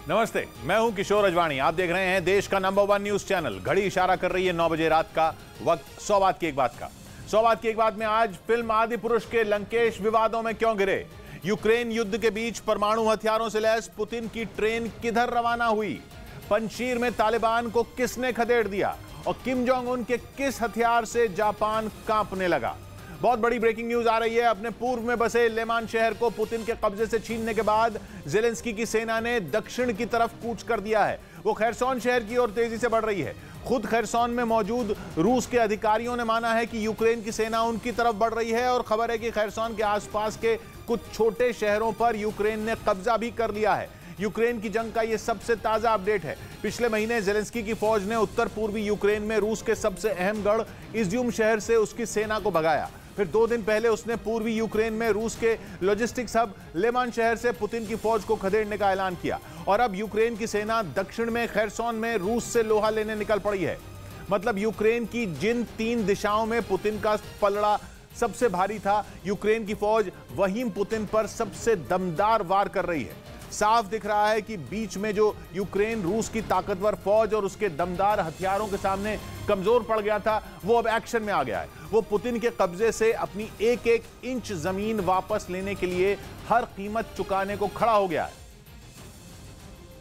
नमस्ते, मैं हूं किशोर अजवाणी। आप देख रहे हैं देश का नंबर 1 न्यूज चैनल। घड़ी इशारा कर रही है 9 बजे रात का वक्त। 100 बात की एक बात का। 100 बात की एक बात में आज फिल्म आदि पुरुष के लंकेश विवादों में क्यों गिरे, यूक्रेन युद्ध के बीच परमाणु हथियारों से लैस पुतिन की ट्रेन किधर रवाना हुई, पंजशीर में तालिबान को किसने खदेड़ दिया और किम जोंग उन के किस हथियार से जापान कांपने लगा। बहुत बड़ी ब्रेकिंग न्यूज आ रही है। अपने पूर्व में बसे लेमान शहर को पुतिन के कब्जे से छीनने के बाद जेलेंस्की की सेना ने दक्षिण की तरफ कूच कर दिया है। वो खैरसोन शहर की ओर तेजी से बढ़ रही है। खुद खैरसोन में मौजूद रूस के अधिकारियों ने माना है कि यूक्रेन की सेना उनकी तरफ बढ़ रही है और खबर है कि खैरसोन के आसपास के कुछ छोटे शहरों पर यूक्रेन ने कब्जा भी कर लिया है। यूक्रेन की जंग का यह सबसे ताजा अपडेट है। पिछले महीने जेलेंस्की की फौज ने उत्तर पूर्वी यूक्रेन में रूस के सबसे अहम गढ़ इज्यूम शहर से उसकी सेना को भगाया। फिर 2 दिन पहले उसने पूर्वी यूक्रेन में रूस के लॉजिस्टिक्स हब लेमान शहर से पुतिन की फौज को खदेड़ने का ऐलान किया और अब यूक्रेन की सेना दक्षिण में खैरसोन में रूस से लोहा लेने निकल पड़ी है। मतलब यूक्रेन की जिन 3 दिशाओं में पुतिन का पलड़ा सबसे भारी था, यूक्रेन की फौज वहीं पुतिन पर सबसे दमदार वार कर रही है। साफ दिख रहा है कि बीच में जो यूक्रेन रूस की ताकतवर फौज और उसके दमदार हथियारों के सामने कमजोर पड़ गया था, वो अब एक्शन में आ गया है। वो पुतिन के कब्जे से अपनी एक एक इंच जमीन वापस लेने के लिए हर कीमत चुकाने को खड़ा हो गया है।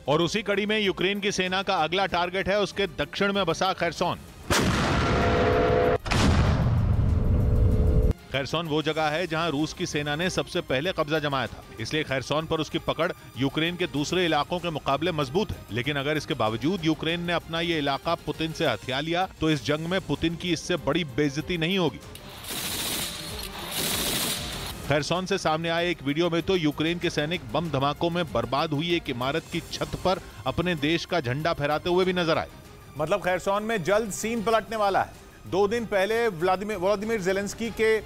और उसी कड़ी में यूक्रेन की सेना का अगला टारगेट है उसके दक्षिण में बसा खैरसोन। खैरसोन वो जगह है जहां रूस की सेना ने सबसे पहले कब्जा जमाया था, इसलिए खैरसोन पर उसकी पकड़ यूक्रेन के दूसरे इलाकों के मुकाबले मजबूत है। लेकिन अगर इसके बावजूद यूक्रेन ने अपना ये इलाका पुतिन से हथिया लिया तो इस जंग में पुतिन की इससे बड़ी बेइज्जती नहीं होगी। खैरसोन से सामने आए एक वीडियो में तो यूक्रेन के सैनिक बम धमाकों में बर्बाद हुई एक इमारत की छत पर अपने देश का झंडा फहराते हुए भी नजर आए। मतलब खैरसोन में जल्द सीन पलटने वाला है। 2 दिन पहले व्लादिमीर जेलेंस्की के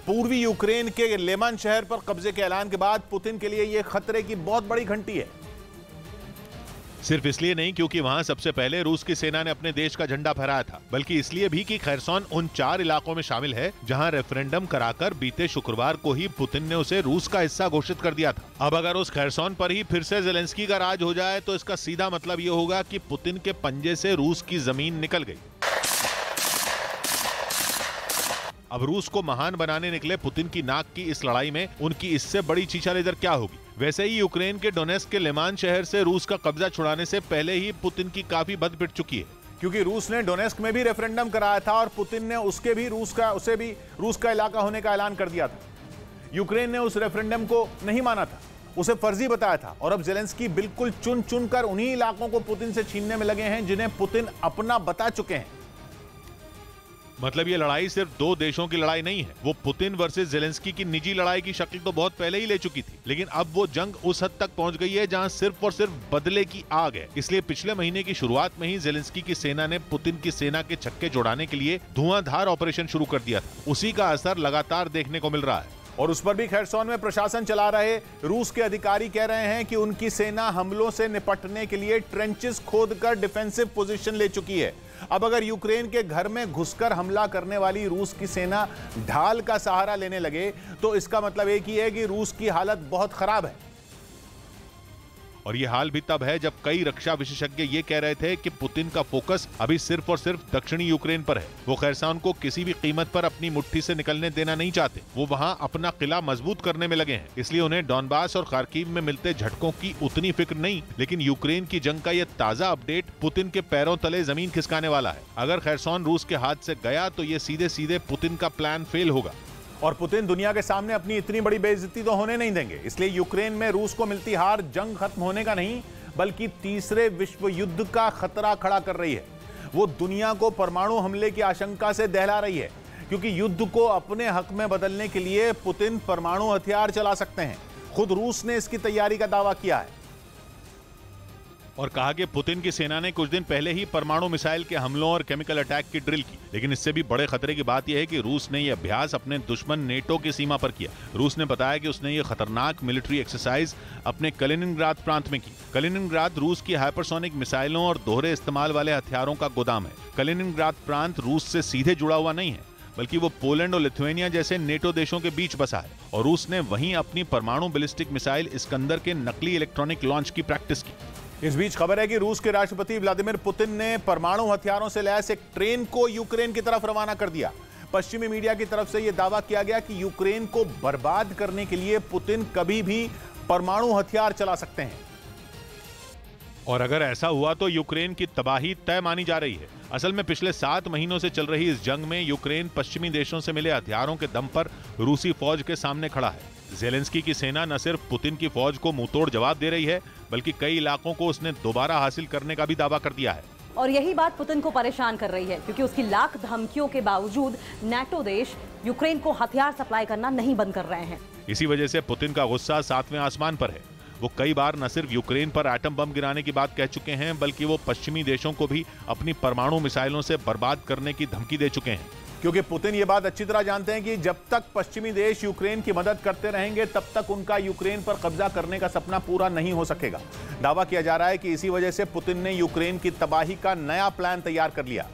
पूर्वी यूक्रेन के लेमान शहर पर कब्जे के ऐलान के बाद पुतिन के लिए यह खतरे की बहुत बड़ी घंटी है। सिर्फ इसलिए नहीं क्योंकि वहां सबसे पहले रूस की सेना ने अपने देश का झंडा फहराया था, बल्कि इसलिए भी कि खैरसोन उन 4 इलाकों में शामिल है जहां रेफरेंडम कराकर बीते शुक्रवार को ही पुतिन ने उसे रूस का हिस्सा घोषित कर दिया था। अब अगर उस खैरसोन पर ही फिर से जेलेंस्की का राज हो जाए तो इसका सीधा मतलब ये होगा कि पुतिन के पंजे से रूस की जमीन निकल गई। अब रूस को महान बनाने निकले पुतिन की नाक की इस लड़ाई में उनकी इससे बड़ी चीचा लेदर क्या होगी। वैसे ही यूक्रेन के डोनेस्क के लेमान शहर से रूस का कब्जा छुड़ाने से पहले ही पुतिन की काफी बद पिट चुकी है, क्योंकि रूस ने डोनेस्क में भी रेफरेंडम कराया था और पुतिन ने उसे भी रूस का इलाका होने का ऐलान कर दिया था। यूक्रेन ने उस रेफरेंडम को नहीं माना था, उसे फर्जी बताया था और अब जेलेंस्की बिल्कुल चुन चुन कर उन्हीं इलाकों को पुतिन से छीनने में लगे हैं जिन्हें पुतिन अपना बता चुके हैं। मतलब ये लड़ाई सिर्फ 2 देशों की लड़ाई नहीं है, वो पुतिन वर्सेस जेलेंस्की की निजी लड़ाई की शक्ल तो बहुत पहले ही ले चुकी थी। लेकिन अब वो जंग उस हद तक पहुंच गई है जहां सिर्फ और सिर्फ बदले की आग है। इसलिए पिछले महीने की शुरुआत में ही जेलेंस्की की सेना ने पुतिन की सेना के छक्के जोड़ाने के लिए धुआंधार ऑपरेशन शुरू कर दिया था। उसी का असर लगातार देखने को मिल रहा है। और उस पर भी खैरसोन में प्रशासन चला रहे रूस के अधिकारी कह रहे हैं कि उनकी सेना हमलों से निपटने के लिए ट्रेंचेस खोदकर डिफेंसिव पोजीशन ले चुकी है। अब अगर यूक्रेन के घर में घुसकर हमला करने वाली रूस की सेना ढाल का सहारा लेने लगे तो इसका मतलब एक ही है कि रूस की हालत बहुत खराब है। और ये हाल भी तब है जब कई रक्षा विशेषज्ञ ये कह रहे थे कि पुतिन का फोकस अभी सिर्फ और सिर्फ दक्षिणी यूक्रेन पर है। वो खैरसोन को किसी भी कीमत पर अपनी मुट्ठी से निकलने देना नहीं चाहते। वो वहां अपना किला मजबूत करने में लगे हैं, इसलिए उन्हें डॉनबास और खार्किव में मिलते झटकों की उतनी फिक्र नहीं। लेकिन यूक्रेन की जंग का ये ताजा अपडेट पुतिन के पैरों तले जमीन खिसकाने वाला है। अगर खैरसोन रूस के हाथ से गया तो ये सीधे सीधे पुतिन का प्लान फेल होगा और पुतिन दुनिया के सामने अपनी इतनी बड़ी बेइज्जती तो होने नहीं देंगे। इसलिए यूक्रेन में रूस को मिलती हार जंग खत्म होने का नहीं बल्कि तीसरे विश्व युद्ध का खतरा खड़ा कर रही है। वो दुनिया को परमाणु हमले की आशंका से दहला रही है, क्योंकि युद्ध को अपने हक में बदलने के लिए पुतिन परमाणु हथियार चला सकते हैं। खुद रूस ने इसकी तैयारी का दावा किया है और कहा कि पुतिन की सेना ने कुछ दिन पहले ही परमाणु मिसाइल के हमलों और केमिकल अटैक की ड्रिल की। लेकिन इससे भी बड़े खतरे की बात यह है कि रूस ने यह अभ्यास अपने दुश्मन नेटो की सीमा पर किया। रूस ने बताया कि उसने यह खतरनाक मिलिट्री एक्सरसाइज अपने कलिनिनग्राद प्रांत में की। कलिनिनग्राद रूस की हाइपरसोनिक मिसाइलों और दोहरे इस्तेमाल वाले हथियारों का गोदाम है। कलिनिनग्राद प्रांत रूस से सीधे जुड़ा हुआ नहीं है, बल्कि वो पोलैंड और लिथुआनिया जैसे नेटो देशों के बीच बसा है और रूस ने वहीं अपनी परमाणु बैलिस्टिक मिसाइल इस्कंदर के नकली इलेक्ट्रॉनिक लॉन्च की प्रैक्टिस की। इस बीच खबर है कि रूस के राष्ट्रपति व्लादिमीर पुतिन ने परमाणु हथियारों से लैस एक ट्रेन को यूक्रेन की तरफ रवाना कर दिया। पश्चिमी मीडिया की तरफ से यह दावा किया गया कि यूक्रेन को बर्बाद करने के लिए पुतिन कभी भी परमाणु हथियार चला सकते हैं। और अगर ऐसा हुआ तो यूक्रेन की तबाही तय मानी जा रही है। असल में पिछले 7 महीनों से चल रही इस जंग में यूक्रेन पश्चिमी देशों से मिले हथियारों के दम पर रूसी फौज के सामने खड़ा है। ज़ेलेंस्की की सेना न सिर्फ पुतिन की फौज को मुंहतोड़ जवाब दे रही है, बल्कि कई इलाकों को उसने दोबारा हासिल करने का भी दावा कर दिया है। और यही बात पुतिन को परेशान कर रही है, क्योंकि उसकी लाख धमकियों के बावजूद नाटो देश यूक्रेन को हथियार सप्लाई करना नहीं बंद कर रहे हैं। इसी वजह से पुतिन का गुस्सा 7वें आसमान पर है। वो कई बार न सिर्फ यूक्रेन पर एटम बम गिराने की बात कह चुके हैं, बल्कि वो पश्चिमी देशों को भी अपनी परमाणु मिसाइलों से बर्बाद करने की धमकी दे चुके हैं। क्योंकि पुतिन ये बात अच्छी तरह जानते हैं कि जब तक पश्चिमी देश यूक्रेन की मदद करते रहेंगे, तब तक उनका यूक्रेन पर कब्जा करने का सपना पूरा नहीं हो सकेगा। दावा किया जा रहा है कि इसी वजह से पुतिन ने यूक्रेन की तबाही का नया प्लान तैयार कर लिया।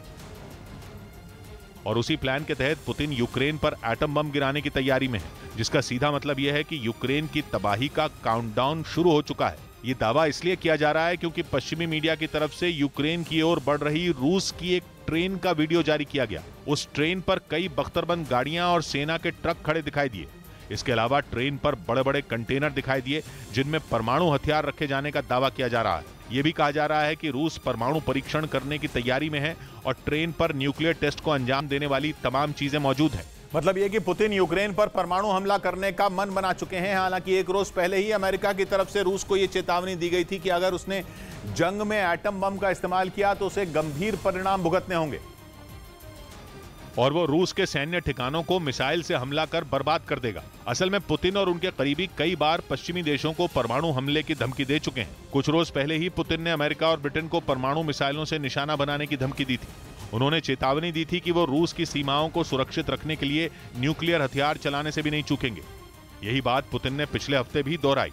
और उसी प्लान के तहत पुतिन यूक्रेन पर एटम बम गिराने की तैयारी में है, जिसका सीधा मतलब यह है कि यूक्रेन की तबाही का काउंटडाउन शुरू हो चुका है। ये दावा इसलिए किया जा रहा है क्योंकि पश्चिमी मीडिया की तरफ से यूक्रेन की ओर बढ़ रही रूस की एक ट्रेन का वीडियो जारी किया गया। उस ट्रेन पर कई बख्तरबंद गाड़ियां और सेना के ट्रक खड़े दिखाई दिए। इसके अलावा ट्रेन पर बड़े बड़े कंटेनर दिखाई दिए, जिनमें परमाणु हथियार रखे जाने का दावा किया जा रहा है। यह भी कहा जा रहा है कि रूस परमाणु परीक्षण करने की तैयारी में है और ट्रेन पर न्यूक्लियर टेस्ट को अंजाम देने वाली तमाम चीजें मौजूद हैं। मतलब यह कि पुतिन यूक्रेन पर परमाणु हमला करने का मन बना चुके हैं। हालांकि एक रोज पहले ही अमेरिका की तरफ से रूस को यह चेतावनी दी गई थी कि अगर उसने जंग में एटम बम का इस्तेमाल किया तो उसे गंभीर परिणाम भुगतने होंगे। और वो रूस के सैन्य ठिकानों को मिसाइल से हमला कर बर्बाद कर देगा। असल में पुतिन और उनके करीबी कई बार पश्चिमी देशों को परमाणु हमले की धमकी दे चुके हैं। कुछ रोज पहले ही पुतिन ने अमेरिका और ब्रिटेन को परमाणु मिसाइलों से निशाना बनाने की धमकी दी थी। उन्होंने चेतावनी दी थी कि वो रूस की सीमाओं को सुरक्षित रखने के लिए न्यूक्लियर हथियार चलाने से भी नहीं चूकेंगे। यही बात पुतिन ने पिछले हफ्ते भी दोहराई,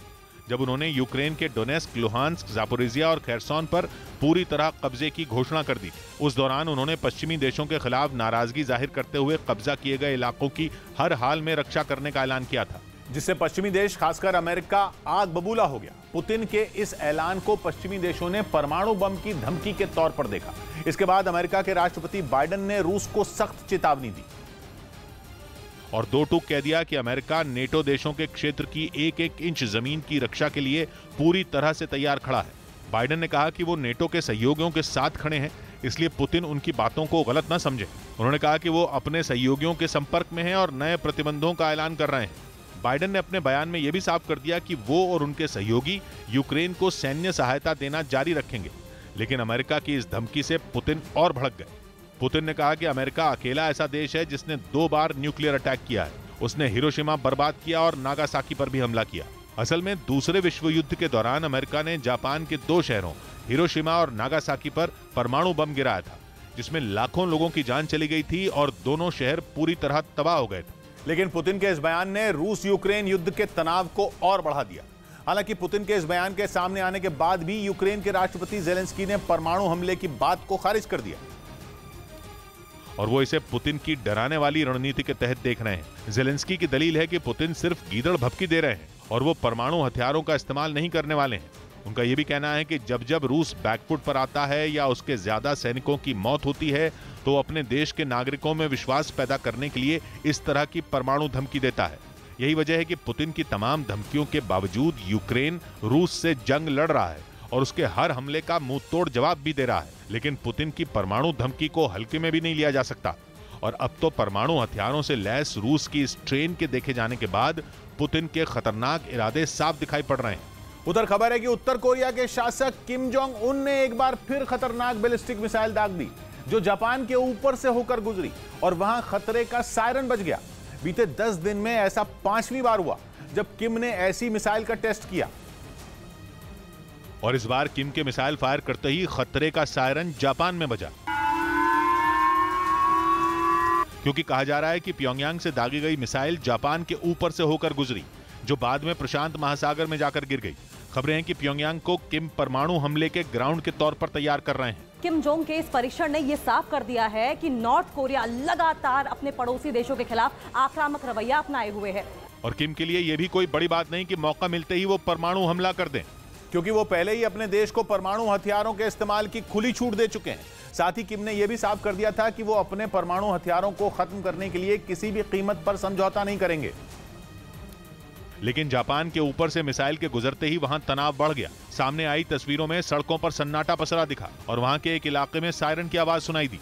जब उन्होंने यूक्रेन के डोनेस्क, लुहांस्क, जापोरिजिया और खेरसोन पर पूरी तरह कब्जे की घोषणा कर दी। उस दौरान उन्होंने पश्चिमी देशों के खिलाफ नाराजगी जाहिर करते हुए कब्जा किए गए इलाकों की हर हाल में रक्षा करने का ऐलान किया था, जिससे पश्चिमी देश, खासकर अमेरिका, आग बबूला हो गया। पुतिन के इस ऐलान को पश्चिमी देशों ने परमाणु बम की धमकी के तौर पर देखा। इसके बाद अमेरिका के राष्ट्रपति बाइडेन ने रूस को सख्त चेतावनी दी और दो टूक कह दिया कि अमेरिका नेटो देशों के क्षेत्र की एक एक इंच जमीन की रक्षा के लिए पूरी तरह से तैयार खड़ा है। बाइडेन ने कहा कि वो नेटो के सहयोगियों के साथ खड़े हैं, इसलिए पुतिन उनकी बातों को गलत न समझे। उन्होंने कहा कि वो अपने सहयोगियों के संपर्क में हैं और नए प्रतिबंधों का ऐलान कर रहे हैं। बाइडेन ने अपने बयान में यह भी साफ कर दिया कि वो और उनके सहयोगी यूक्रेन को सैन्य सहायता देना जारी रखेंगे। लेकिन अमेरिका की इस धमकी से पुतिन और भड़क गए। पुतिन ने कहा कि अमेरिका अकेला ऐसा देश है जिसने 2 बार न्यूक्लियर अटैक किया है। उसने हिरोशिमा बर्बाद किया और नागासाकी पर भी हमला किया। असल में दूसरे विश्व युद्ध के दौरान अमेरिका ने जापान के 2 शहरों हिरोशिमा और नागासाकी पर परमाणु बम गिराया था, जिसमें लाखों लोगों की जान चली गई थी और दोनों शहर पूरी तरह तबाह हो गए थे। लेकिन पुतिन के इस बयान ने रूस यूक्रेन युद्ध के तनाव को और बढ़ा दिया। हालांकि पुतिन के इस बयान के सामने आने के बाद भी यूक्रेन के राष्ट्रपति ज़ेलेंस्की ने परमाणु हमले की बात को खारिज कर दिया और वो इसे पुतिन की डराने वाली रणनीति के तहत देख रहे हैं। ज़ेलेंस्की की दलील है कि पुतिन सिर्फ गीदड़ भभकी दे रहे हैं और वो परमाणु हथियारों का इस्तेमाल नहीं करने वाले हैं। उनका यह भी कहना है कि जब जब रूस बैकफुट पर आता है या उसके ज्यादा सैनिकों की मौत होती है, तो अपने देश के नागरिकों में विश्वास पैदा करने के लिए इस तरह की परमाणु धमकी देता है। यही वजह है कि पुतिन की तमाम धमकियों के बावजूद यूक्रेन रूस से जंग लड़ रहा है और उसके हर हमले का मुंह तोड़ जवाब भी दे रहा है। लेकिन पुतिन की परमाणु धमकी को हल्के में भी नहीं लिया जा सकता और अब तो परमाणु हथियारों से लैस रूस की इस ट्रेन के देखे जाने के बाद पुतिन के खतरनाक इरादे साफ दिखाई पड़ रहे हैं। उधर खबर है कि उत्तर कोरिया के शासक किम जोंग उन ने एक बार फिर खतरनाक बैलिस्टिक मिसाइल दाग दी, जो जापान के ऊपर से होकर गुजरी और वहां खतरे का सायरन बज गया। बीते 10 दिन में ऐसा 5वीं बार हुआ जब किम ने ऐसी मिसाइल का टेस्ट किया और इस बार किम के मिसाइल फायर करते ही खतरे का सायरन जापान में बजा, क्योंकि कहा जा रहा है कि प्योंगयांग से दागी गई मिसाइल जापान के ऊपर से होकर गुजरी, जो बाद में प्रशांत महासागर में जाकर गिर गई। खबरें हैं कि प्योंगयांग को किम परमाणु हमले के ग्राउंड के तौर पर तैयार कर रहे हैं। किम जोंग के इस परीक्षण ने यह साफ कर दिया है कि नॉर्थ कोरिया लगातार अपने पड़ोसी देशों के खिलाफ आक्रामक रवैया अपनाए हुए है। और किम के लिए यह भी कोई बड़ी बात नहीं कि मौका मिलते ही वो परमाणु हमला कर दें। क्योंकि वो पहले ही अपने देश को परमाणु हथियारों के इस्तेमाल की खुली छूट दे चुके हैं। साथ ही किम ने यह भी साफ कर दिया था कि वो अपने परमाणु हथियारों को खत्म करने के लिए किसी भी कीमत पर समझौता नहीं करेंगे। लेकिन जापान के ऊपर से मिसाइल के गुजरते ही वहां तनाव बढ़ गया। सामने आई तस्वीरों में सड़कों पर सन्नाटा पसरा दिखा और वहां के एक इलाके में सायरन की आवाज सुनाई दी।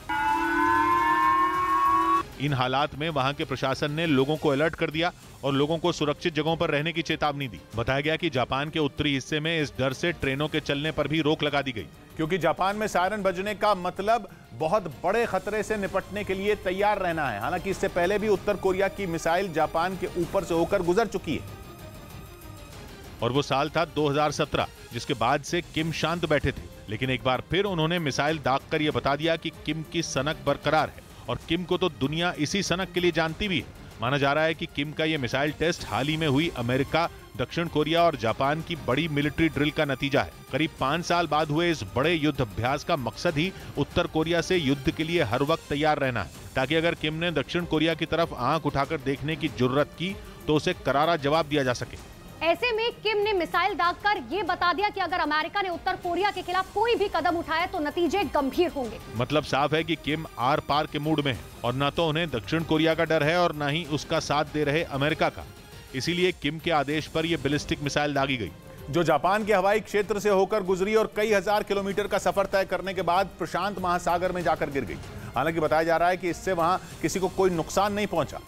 इन हालात में वहां के प्रशासन ने लोगों को अलर्ट कर दिया और लोगों को सुरक्षित जगहों पर रहने की चेतावनी दी। बताया गया कि जापान के उत्तरी हिस्से में इस डर से ट्रेनों के चलने पर भी रोक लगा दी गई, क्योंकि जापान में सायरन बजने का मतलब बहुत बड़े खतरे से निपटने के लिए तैयार रहना है। हालांकि इससे पहले भी उत्तर कोरिया की मिसाइल जापान के ऊपर से होकर गुजर चुकी है। और वो साल था 2017, जिसके बाद से किम शांत बैठे थे, लेकिन एक बार फिर उन्होंने मिसाइल दागकर यह बता दिया कि किम की सनक बरकरार है और किम को तो दुनिया इसी सनक के लिए जानती भी है। माना जा रहा है कि किम का यह मिसाइल टेस्ट हाल ही में हुई अमेरिका, दक्षिण कोरिया और जापान की बड़ी मिलिट्री ड्रिल का नतीजा है। करीब 5 साल बाद हुए इस बड़े युद्ध अभ्यास का मकसद ही उत्तर कोरिया से युद्ध के लिए हर वक्त तैयार रहना है, ताकि अगर किम ने दक्षिण कोरिया की तरफ आंख उठाकर देखने की जुर्रत की तो उसे करारा जवाब दिया जा सके। ऐसे में किम ने मिसाइल दागकर ये बता दिया कि अगर अमेरिका ने उत्तर कोरिया के खिलाफ कोई भी कदम उठाया तो नतीजे गंभीर होंगे। मतलब साफ है कि किम आर पार के मूड में है और न तो उन्हें दक्षिण कोरिया का डर है और न ही उसका साथ दे रहे अमेरिका का। इसीलिए किम के आदेश पर यह बैलिस्टिक मिसाइल दागी गई, जो जापान के हवाई क्षेत्र से होकर गुजरी और कई हजार किलोमीटर का सफर तय करने के बाद प्रशांत महासागर में जाकर गिर गई। हालांकि बताया जा रहा है कि इससे वहां किसी को कोई नुकसान नहीं पहुंचा।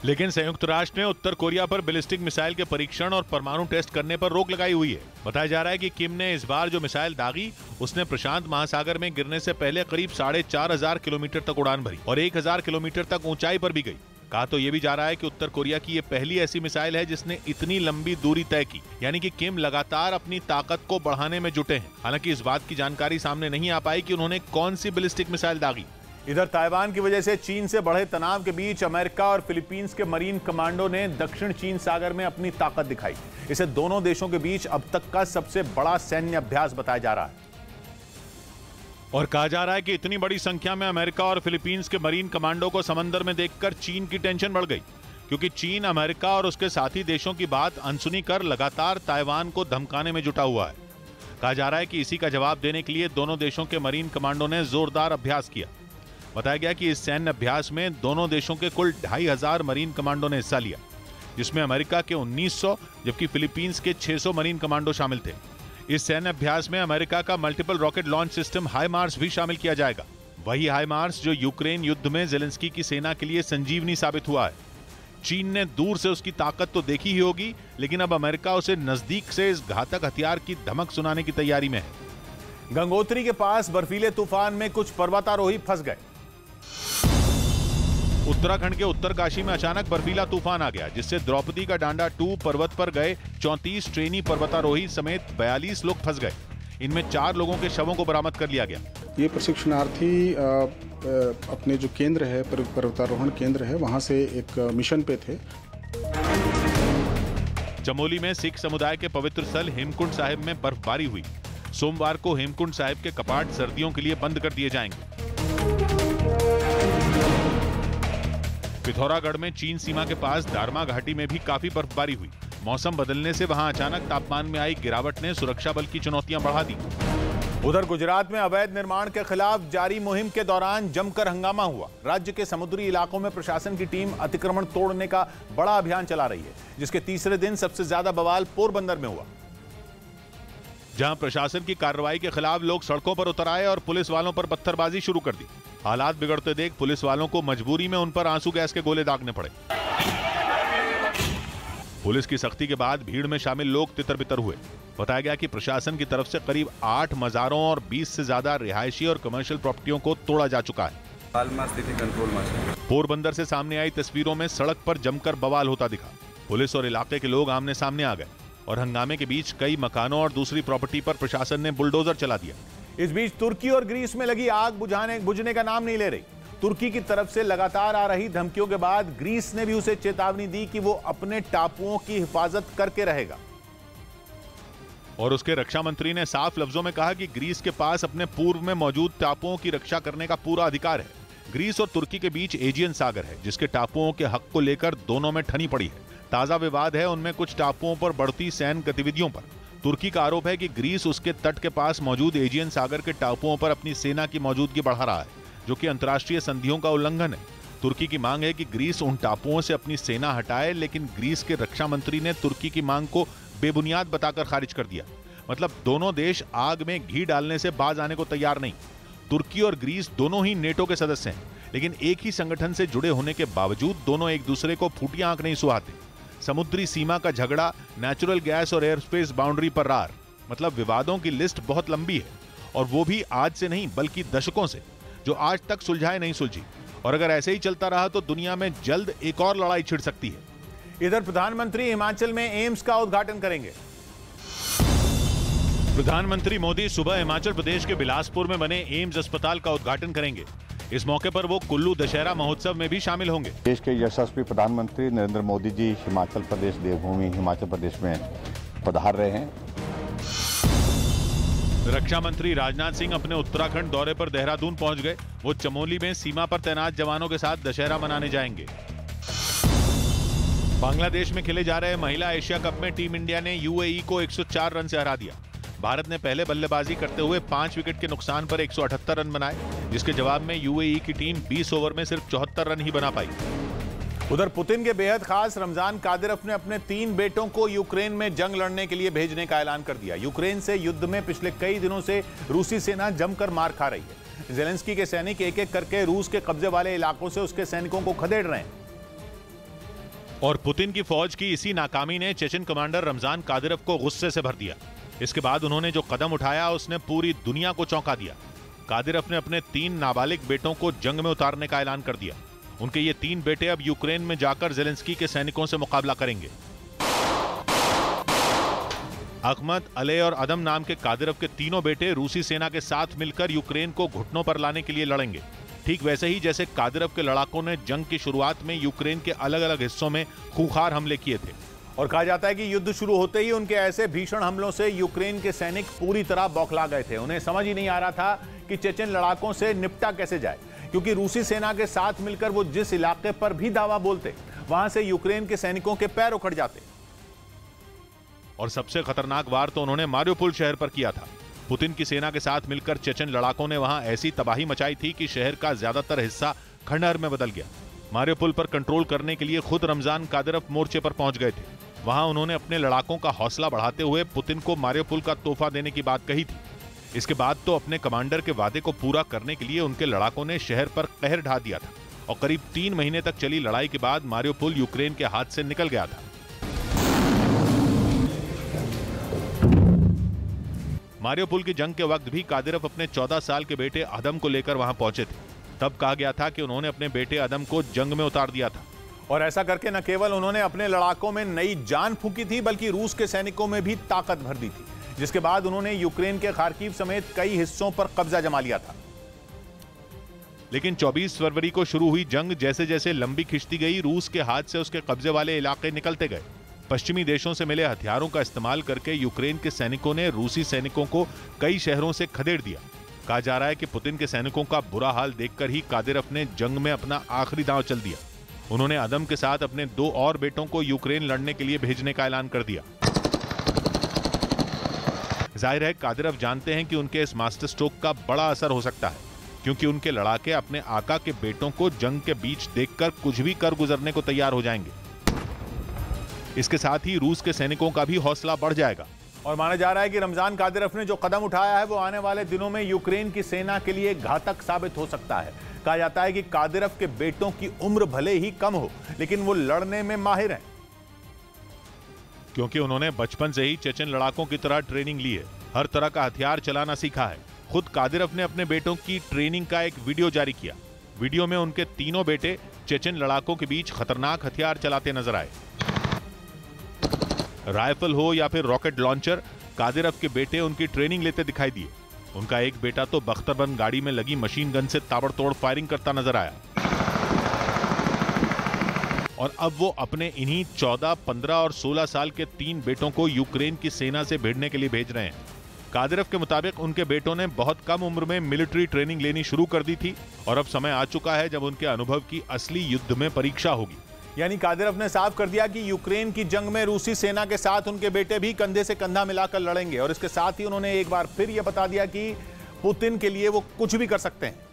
लेकिन संयुक्त राष्ट्र ने उत्तर कोरिया पर बैलिस्टिक मिसाइल के परीक्षण और परमाणु टेस्ट करने पर रोक लगाई हुई है। बताया जा रहा है कि किम ने इस बार जो मिसाइल दागी उसने प्रशांत महासागर में गिरने से पहले करीब 4,500 किलोमीटर तक उड़ान भरी और 1,000 किलोमीटर तक ऊंचाई पर भी गई। कहा तो यह भी जा रहा है कि उत्तर कोरिया की यह पहली ऐसी मिसाइल है जिसने इतनी लंबी दूरी तय की, यानी कि किम लगातार अपनी ताकत को बढ़ाने में जुटे हैं। हालांकि इस बात की जानकारी सामने नहीं आ पाई कि उन्होंने कौन सी बैलिस्टिक मिसाइल दागी। इधर ताइवान की वजह से चीन से बढ़े तनाव के बीच अमेरिका और फिलीपींस के मरीन कमांडो ने दक्षिण चीन सागर में अपनी ताकत दिखाई। इसे दोनों देशों के बीच अब तक का सबसे बड़ा सैन्य अभ्यास बताया जा रहा है। और कहा जा रहा है कि इतनी बड़ी संख्या में अमेरिका और फिलीपींस के मरीन कमांडो को समंदर में देखकर चीन की टेंशन बढ़ गई, क्योंकि चीन अमेरिका और उसके साथी देशों की बात अनसुनी कर लगातार ताइवान को धमकाने में जुटा हुआ है। कहा जा रहा है कि इसी का जवाब देने के लिए दोनों देशों के मरीन कमांडो ने जोरदार अभ्यास किया। बताया गया कि इस सैन्य अभ्यास में दोनों देशों के कुल 2,500 मरीन कमांडो ने हिस्सा लिया, जिसमें अमेरिका के 1,900 जबकि फिलीपींस के 600 मरीन कमांडो शामिल थे। इस सैन्य अभ्यास में अमेरिका का मल्टीपल रॉकेट लॉन्च सिस्टम हाइमार्स भी शामिल किया जाएगा। वही हाइमार्स जो यूक्रेन युद्ध में जेलेंस्की की सेना के लिए संजीवनी साबित हुआ है। चीन ने दूर से उसकी ताकत तो देखी ही होगी, लेकिन अब अमेरिका उसे नजदीक से इस घातक हथियार की धमक सुनाने की तैयारी में है। गंगोत्री के पास बर्फीले तूफान में कुछ पर्वतारोही फंस गए। उत्तराखंड के उत्तरकाशी में अचानक बर्फीला तूफान आ गया, जिससे द्रौपदी का डांडा 2 पर्वत पर गए 34 ट्रेनी पर्वतारोही समेत 42 लोग फंस गए। इनमें 4 लोगों के शवों को बरामद कर लिया गया। ये प्रशिक्षणार्थी अपने जो केंद्र है, पर्वतारोहण केंद्र है, वहां से एक मिशन पे थे। चमोली में सिख समुदाय के पवित्र स्थल हेमकुंड साहिब में बर्फबारी हुई। सोमवार को हेमकुंड साहिब के कपाट सर्दियों के लिए बंद कर दिए जाएंगे। पिथौरागढ़ में चीन सीमा के पास दारमा घाटी में भी काफी बर्फबारी हुई। मौसम बदलने से वहां अचानक तापमान में आई गिरावट ने सुरक्षा बल की चुनौतियां बढ़ा दी। उधर गुजरात में अवैध निर्माण के खिलाफ जारी मुहिम के दौरान जमकर हंगामा हुआ। राज्य के समुद्री इलाकों में प्रशासन की टीम अतिक्रमण तोड़ने का बड़ा अभियान चला रही है, जिसके तीसरे दिन सबसे ज्यादा बवाल पोरबंदर में हुआ, जहां प्रशासन की कार्रवाई के खिलाफ लोग सड़कों पर उतर आए और पुलिस वालों पर पत्थरबाजी शुरू कर दी। हालात बिगड़ते देख पुलिस वालों को मजबूरी में उन पर आंसू गैस के गोले दागने पड़े। पुलिस की सख्ती के बाद भीड़ में शामिल लोग तितर-बितर हुए। बताया गया कि प्रशासन की तरफ से करीब 8 मजारों और 20 से ज्यादा रिहायशी और कमर्शियल प्रॉपर्टियों को तोड़ा जा चुका है। पोरबंदर से सामने आई तस्वीरों में सड़क पर जमकर बवाल होता दिखा। पुलिस और इलाके के लोग आमने सामने आ गए और हंगामे के बीच कई मकानों और दूसरी प्रॉपर्टी पर प्रशासन ने बुलडोजर चला दिया। इस बीच तुर्की और ग्रीस में लगी आग बुझने का नाम नहीं ले रही। तुर्की की तरफ से लगातार आ रही धमकियों के बाद ग्रीस ने भी उसे चेतावनी दी कि वो अपने टापुओं की हिफाजत करके रहेगा। और उसके रक्षा मंत्री ने साफ लफ्जों में कहा कि ग्रीस के पास अपने पूर्व में मौजूद टापुओं की रक्षा करने का पूरा अधिकार है। ग्रीस और तुर्की के बीच एजियन सागर है, जिसके टापुओं के हक को लेकर दोनों में ठनी पड़ी है। ताजा विवाद है उनमें कुछ टापुओं पर बढ़ती सैन्य गतिविधियों पर। तुर्की का आरोप है कि ग्रीस उसके तट के पास मौजूद एजियन सागर के टापुओं पर अपनी सेना की मौजूदगी बढ़ा रहा है, जो कि अंतर्राष्ट्रीय संधियों का उल्लंघन है। तुर्की की मांग है कि ग्रीस उन टापुओं से अपनी सेना हटाए, लेकिन ग्रीस के रक्षा मंत्री ने तुर्की की मांग को बेबुनियाद बताकर खारिज कर दिया। मतलब दोनों देश आग में घी डालने से बाज आने को तैयार नहीं। तुर्की और ग्रीस दोनों ही नेटो के सदस्य हैं, लेकिन एक ही संगठन से जुड़े होने के बावजूद दोनों एक दूसरे को फूटी आंख नहीं सुहाते। समुद्री सीमा का झगड़ा, नेचुरल गैस और एयर स्पेस बाउंड्री पर रार, मतलब विवादों की लिस्ट बहुत लंबी है, और वो भी आज से नहीं बल्कि दशकों से, जो आज तक सुलझाए नहीं सुलझी। और अगर ऐसे ही चलता रहा तो दुनिया में जल्द एक और लड़ाई छिड़ सकती है। इधर प्रधानमंत्री हिमाचल में एम्स का उद्घाटन करेंगे। प्रधानमंत्री मोदी सुबह हिमाचल प्रदेश के बिलासपुर में बने एम्स अस्पताल का उद्घाटन करेंगे। इस मौके पर वो कुल्लू दशहरा महोत्सव में भी शामिल होंगे। देश के यशस्वी प्रधानमंत्री नरेंद्र मोदी जी हिमाचल प्रदेश देवभूमि हिमाचल प्रदेश में पधार रहे हैं। रक्षा मंत्री राजनाथ सिंह अपने उत्तराखंड दौरे पर देहरादून पहुंच गए। वो चमोली में सीमा पर तैनात जवानों के साथ दशहरा मनाने जाएंगे। बांग्लादेश में खेले जा रहे महिला एशिया कप में टीम इंडिया ने यूएई को 104 रन से हरा दिया। भारत ने पहले बल्लेबाजी करते हुए 5 विकेट के नुकसान पर 178 रन बनाए, जिसके जवाब में यूएई की टीम 20 ओवर में सिर्फ 74 रन ही बना पाई। उधर पुतिन के बेहद खास रमजान कादिरोव ने अपने 3 बेटों को यूक्रेन में जंग लड़ने के लिए भेजने का ऐलान कर दिया। यूक्रेन से युद्ध में पिछले कई दिनों से रूसी सेना जमकर मार खा रही है। जेलेंस्की के सैनिक एक एक करके रूस के कब्जे वाले इलाकों से उसके सैनिकों को खदेड़ रहे हैं। और पुतिन की फौज की इसी नाकामी ने चेचन कमांडर रमजान कादिरोव को गुस्से से भर दिया। इसके बाद उन्होंने जो कदम उठाया उसने पूरी दुनिया को चौंका दिया। कादिरोव ने अपने 3 नाबालिग बेटों को जंग में उतारने का ऐलान कर दिया। उनके ये 3 बेटे अब यूक्रेन में जाकर जेलेंस्की के सैनिकों से मुकाबला करेंगे। अहमद, अले और अदम नाम के कादिरोव के तीनों बेटे रूसी सेना के साथ मिलकर यूक्रेन को घुटनों पर लाने के लिए लड़ेंगे, ठीक वैसे ही जैसे कादिरोव के लड़ाकों ने जंग की शुरुआत में यूक्रेन के अलग अलग हिस्सों में खूंखार हमले किए थे। और कहा जाता है कि युद्ध शुरू होते ही उनके ऐसे भीषण हमलों से यूक्रेन के सैनिक पूरी तरह बौखला गए थे। उन्हें समझ ही नहीं आ रहा था कि चेचन लड़ाकों से निपटा कैसे जाए, क्योंकि रूसी सेना के साथ मिलकर वो जिस इलाके पर भी धावा बोलते, वहां से यूक्रेन के सैनिकों के पैर उखड़ जाते। और सबसे खतरनाक वार तो उन्होंने मारियोपोल शहर पर किया था। पुतिन की सेना के साथ मिलकर चेचन लड़ाकों ने वहां ऐसी तबाही मचाई थी कि शहर का ज्यादातर हिस्सा खंडहर में बदल गया। मारियोपोल पर कंट्रोल करने के लिए खुद रमजान कादिरोव मोर्चे पर पहुंच गए थे। वहां उन्होंने अपने लड़ाकों का हौसला बढ़ाते हुए पुतिन को मारियोपोल का तोहफा देने की बात कही थी। इसके बाद तो अपने कमांडर के वादे को पूरा करने के लिए उनके लड़ाकों ने शहर पर कहर ढा दिया था, और करीब 3 महीने तक चली लड़ाई के बाद मारियोपोल यूक्रेन के हाथ से निकल गया था। मारियोपोल की जंग के वक्त भी कादिरोव अपने 14 साल के बेटे अदम को लेकर वहां पहुंचे थे। तब कहा गया था कि उन्होंने अपने बेटे अदम को जंग में उतार दिया था। और ऐसा करके न केवल उन्होंने अपने लड़ाकों में नई जान फूंकी थी, बल्कि रूस के सैनिकों में भी ताकत भर दी थी, जिसके बाद उन्होंने यूक्रेन के खार्किव समेत कई हिस्सों पर कब्जा जमा लिया था। लेकिन 24 फरवरी को शुरू हुई जंग जैसे जैसे लंबी खिंचती गई, रूस के हाथ से उसके कब्जे वाले इलाके निकलते गए। पश्चिमी देशों से मिले हथियारों का इस्तेमाल करके यूक्रेन के सैनिकों ने रूसी सैनिकों को कई शहरों से खदेड़ दिया। कहा जा रहा है कि पुतिन के सैनिकों का बुरा हाल देखकर ही कादिरोव ने जंग में अपना आखिरी दांव चल दिया। उन्होंने अदम के साथ अपने 2 और बेटों को यूक्रेन लड़ने के लिए भेजने का ऐलान कर दिया। जाहिर है कादिरोव जानते हैं कि उनके इस मास्टर स्ट्रोक का बड़ा असर हो सकता है, क्योंकि उनके लड़ाके अपने आका के बेटों को जंग के बीच देखकर कुछ भी कर गुजरने को तैयार हो जाएंगे। इसके साथ ही रूस के सैनिकों का भी हौसला बढ़ जाएगा। और माना जा रहा है कि रमजान कादिरोव ने जो कदम उठाया है वो आने वाले दिनों में यूक्रेन की सेना के लिए घातक साबित हो सकता है। कहा जाता है कि कादिरोव के बेटों की उम्र भले ही कम हो, लेकिन वो लड़ने में माहिर हैं, क्योंकि उन्होंने बचपन से ही चेचन लड़ाकों की तरह ट्रेनिंग ली है। हर तरह का हथियार चलाना सीखा है। खुद कादिरोव ने अपने बेटों की ट्रेनिंग का एक वीडियो जारी किया। वीडियो में उनके तीनों बेटे चेचन लड़ाकों के बीच खतरनाक हथियार चलाते नजर आए। राइफल हो या फिर रॉकेट लॉन्चर, कादिरोव के बेटे उनकी ट्रेनिंग लेते दिखाई दिए। उनका एक बेटा तो बख्तरबंद गाड़ी में लगी मशीन गन से ताबड़तोड़ फायरिंग करता नजर आया। और अब वो अपने इन्हीं 14, 15 और 16 साल के 3 बेटों को यूक्रेन की सेना से भिड़ने के लिए भेज रहे हैं। कादिरोव के मुताबिक उनके बेटों ने बहुत कम उम्र में मिलिट्री ट्रेनिंग लेनी शुरू कर दी थी, और अब समय आ चुका है जब उनके अनुभव की असली युद्ध में परीक्षा होगी। यानी कादिरोव ने साफ कर दिया कि यूक्रेन की जंग में रूसी सेना के साथ उनके बेटे भी कंधे से कंधा मिलाकर लड़ेंगे। और इसके साथ ही उन्होंने एक बार फिर यह बता दिया कि पुतिन के लिए वो कुछ भी कर सकते हैं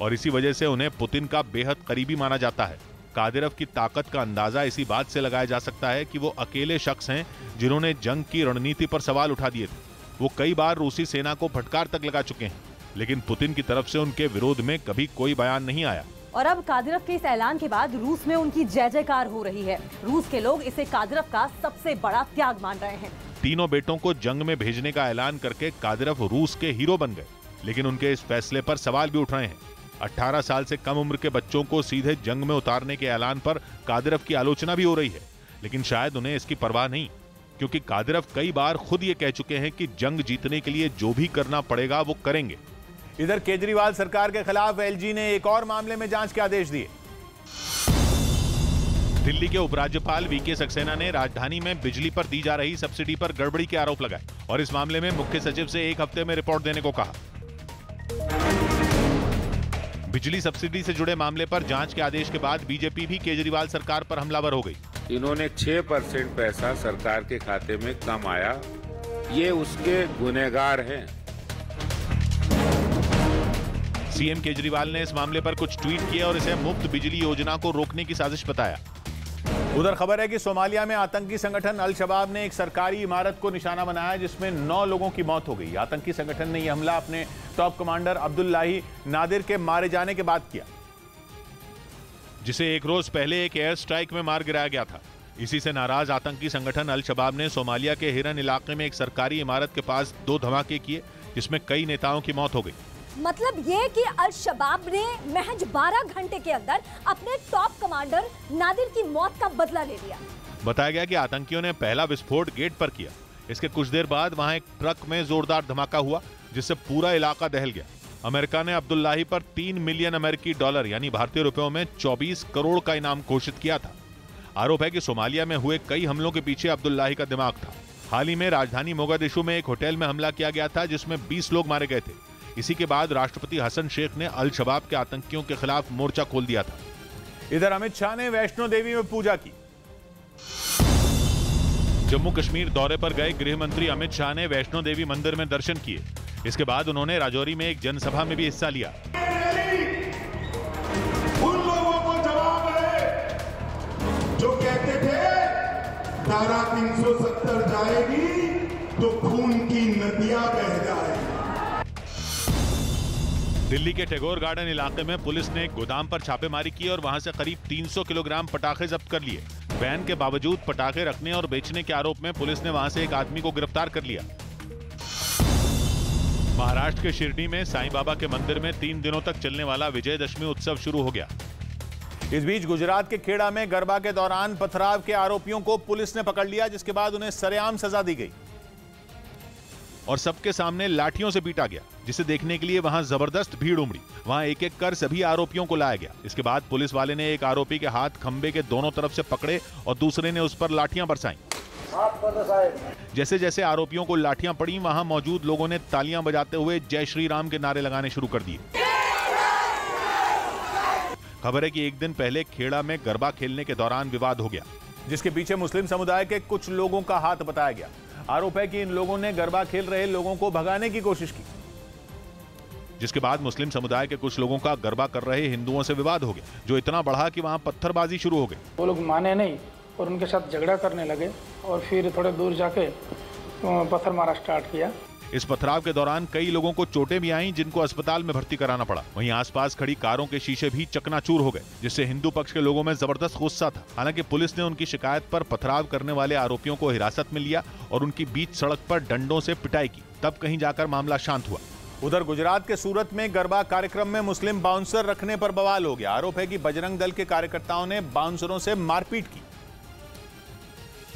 और इसी वजह से उन्हें पुतिन का बेहद करीबी माना जाता है। कादिरोव की ताकत का अंदाजा इसी बात से लगाया जा सकता है कि वो अकेले शख्स हैं जिन्होंने जंग की रणनीति पर सवाल उठा दिए थे। वो कई बार रूसी सेना को फटकार तक लगा चुके हैं, लेकिन पुतिन की तरफ से उनके विरोध में कभी कोई बयान नहीं आया। और अब कादिरोव के इस ऐलान के बाद रूस में उनकी जय जयकार हो रही है। रूस के लोग इसे कादिरोव का सबसे बड़ा त्याग मान रहे हैं। तीनों बेटों को जंग में भेजने का ऐलान करके कादिरोव रूस के हीरो बन गए, लेकिन उनके इस फैसले पर सवाल भी उठ रहे हैं। 18 साल से कम उम्र के बच्चों को सीधे जंग में उतारने के ऐलान पर कादिरोव की आलोचना भी हो रही है, लेकिन शायद उन्हें इसकी परवाह नहीं, क्योंकि कादिरोव कई बार खुद ये कह चुके हैं कि जंग जीतने के लिए जो भी करना पड़ेगा वो करेंगे। इधर केजरीवाल सरकार के खिलाफ एलजी ने एक और मामले में जांच के आदेश दिए। दिल्ली के उपराज्यपाल वीके सक्सेना ने राजधानी में बिजली पर दी जा रही सब्सिडी पर गड़बड़ी के आरोप लगाए और इस मामले में मुख्य सचिव से 1 हफ्ते में रिपोर्ट देने को कहा। बिजली सब्सिडी से जुड़े मामले पर जांच के आदेश के बाद बीजेपी भी केजरीवाल सरकार पर हमलावर हो गई। इन्होंने 6% पैसा सरकार के खाते में कम आया, ये उसके गुनहगार हैं। सीएम केजरीवाल ने इस मामले पर कुछ ट्वीट किए और इसे मुफ्त बिजली योजना को रोकने की साजिश बताया। उधर खबर है कि सोमालिया में आतंकी संगठन अल शबाब ने एक सरकारी इमारत को निशाना बनाया जिसमें 9 लोगों की मौत हो गई। आतंकी संगठन ने यह हमला अपने टॉप कमांडर अब्दुल्लाही नादिर के मारे जाने के बाद किया, जिसे एक रोज पहले एक एयर स्ट्राइक में मार गिराया गया था। इसी से नाराज आतंकी संगठन अल शबाब ने सोमालिया के हिरन इलाके में एक सरकारी इमारत के पास 2 धमाके किए, जिसमें कई नेताओं की मौत हो गई। मतलब ये कि अल शबाब ने महज 12 घंटे के अंदर अपने टॉप कमांडर नादिर की मौत का बदला ले लिया। बताया गया कि आतंकियों ने पहला विस्फोट गेट पर किया। इसके कुछ देर बाद वहां एक ट्रक में जोरदार धमाका हुआ, जिससे पूरा इलाका दहल गया। अमेरिका ने अब्दुल्लाही पर $3 मिलियन अमेरिकी डॉलर यानी भारतीय रुपयों में 24 करोड़ का इनाम घोषित किया था। आरोप है कि सोमालिया में हुए कई हमलों के पीछे अब्दुल्लाही का दिमाग था। हाल ही में राजधानी मोगादिशु में एक होटल में हमला किया गया था, जिसमें 20 लोग मारे गए थे। इसी के बाद राष्ट्रपति हसन शेख ने अल शबाब के आतंकियों के खिलाफ मोर्चा खोल दिया था। इधर अमित शाह ने वैष्णो देवी में पूजा की। जम्मू कश्मीर दौरे पर गए गृह मंत्री अमित शाह ने वैष्णो देवी मंदिर में दर्शन किए। इसके बाद उन्होंने राजौरी में एक जनसभा में भी हिस्सा लिया। उन लोगों को जवाब है जो कहते थे धारा 370 जाएगी तो खून की नदियां बह जाएगी। दिल्ली के टैगोर गार्डन इलाके में पुलिस ने एक गोदाम पर छापेमारी की और वहां से करीब 300 किलोग्राम पटाखे जब्त कर लिए। बैन के बावजूद पटाखे रखने और बेचने के आरोप में पुलिस ने वहां से एक आदमी को गिरफ्तार कर लिया। महाराष्ट्र के शिरडी में साईं बाबा के मंदिर में 3 दिनों तक चलने वाला विजयदशमी उत्सव शुरू हो गया। इस बीच गुजरात के खेड़ा में गरबा के दौरान पथराव के आरोपियों को पुलिस ने पकड़ लिया, जिसके बाद उन्हें सरेआम सजा दी गई और सबके सामने लाठियों से पीटा गया, जिसे देखने के लिए वहां जबरदस्त भीड़ उमड़ी। वहां एक एक कर सभी आरोपियों को लाया गया। इसके बाद पुलिस वाले ने एक आरोपी के हाथ खंबे के दोनों तरफ से पकड़े और दूसरे ने उस पर लाठियां बरसाईं। जैसे जैसे आरोपियों को लाठियां पड़ी, वहां मौजूद लोगों ने तालियां बजाते हुए जय श्री राम के नारे लगाने शुरू कर दिए। खबर है कि एक दिन पहले खेड़ा में गरबा खेलने के दौरान विवाद हो गया, जिसके पीछे मुस्लिम समुदाय के कुछ लोगों का हाथ बताया गया। आरोप है कि इन लोगों ने गरबा खेल रहे लोगों को भगाने की कोशिश की, जिसके बाद मुस्लिम समुदाय के कुछ लोगों का गरबा कर रहे हिंदुओं से विवाद हो गया, जो इतना बढ़ा कि वहां पत्थरबाजी शुरू हो गई। वो लोग माने नहीं और उनके साथ झगड़ा करने लगे और फिर थोड़े दूर जाके पत्थर मारा स्टार्ट किया। इस पथराव के दौरान कई लोगों को चोटें भी आईं, जिनको अस्पताल में भर्ती कराना पड़ा। वहीं आसपास खड़ी कारों के शीशे भी चकनाचूर हो गए, जिससे हिंदू पक्ष के लोगों में जबरदस्त गुस्सा था। हालांकि पुलिस ने उनकी शिकायत पर पथराव करने वाले आरोपियों को हिरासत में लिया और उनकी बीच सड़क पर डंडों से पिटाई की। तब कहीं जाकर मामला शांत हुआ। उधर गुजरात के सूरत में गरबा कार्यक्रम में मुस्लिम बाउंसर रखने पर बवाल हो गया। आरोप है कि बजरंग दल के कार्यकर्ताओं ने बाउंसरों से मारपीट की,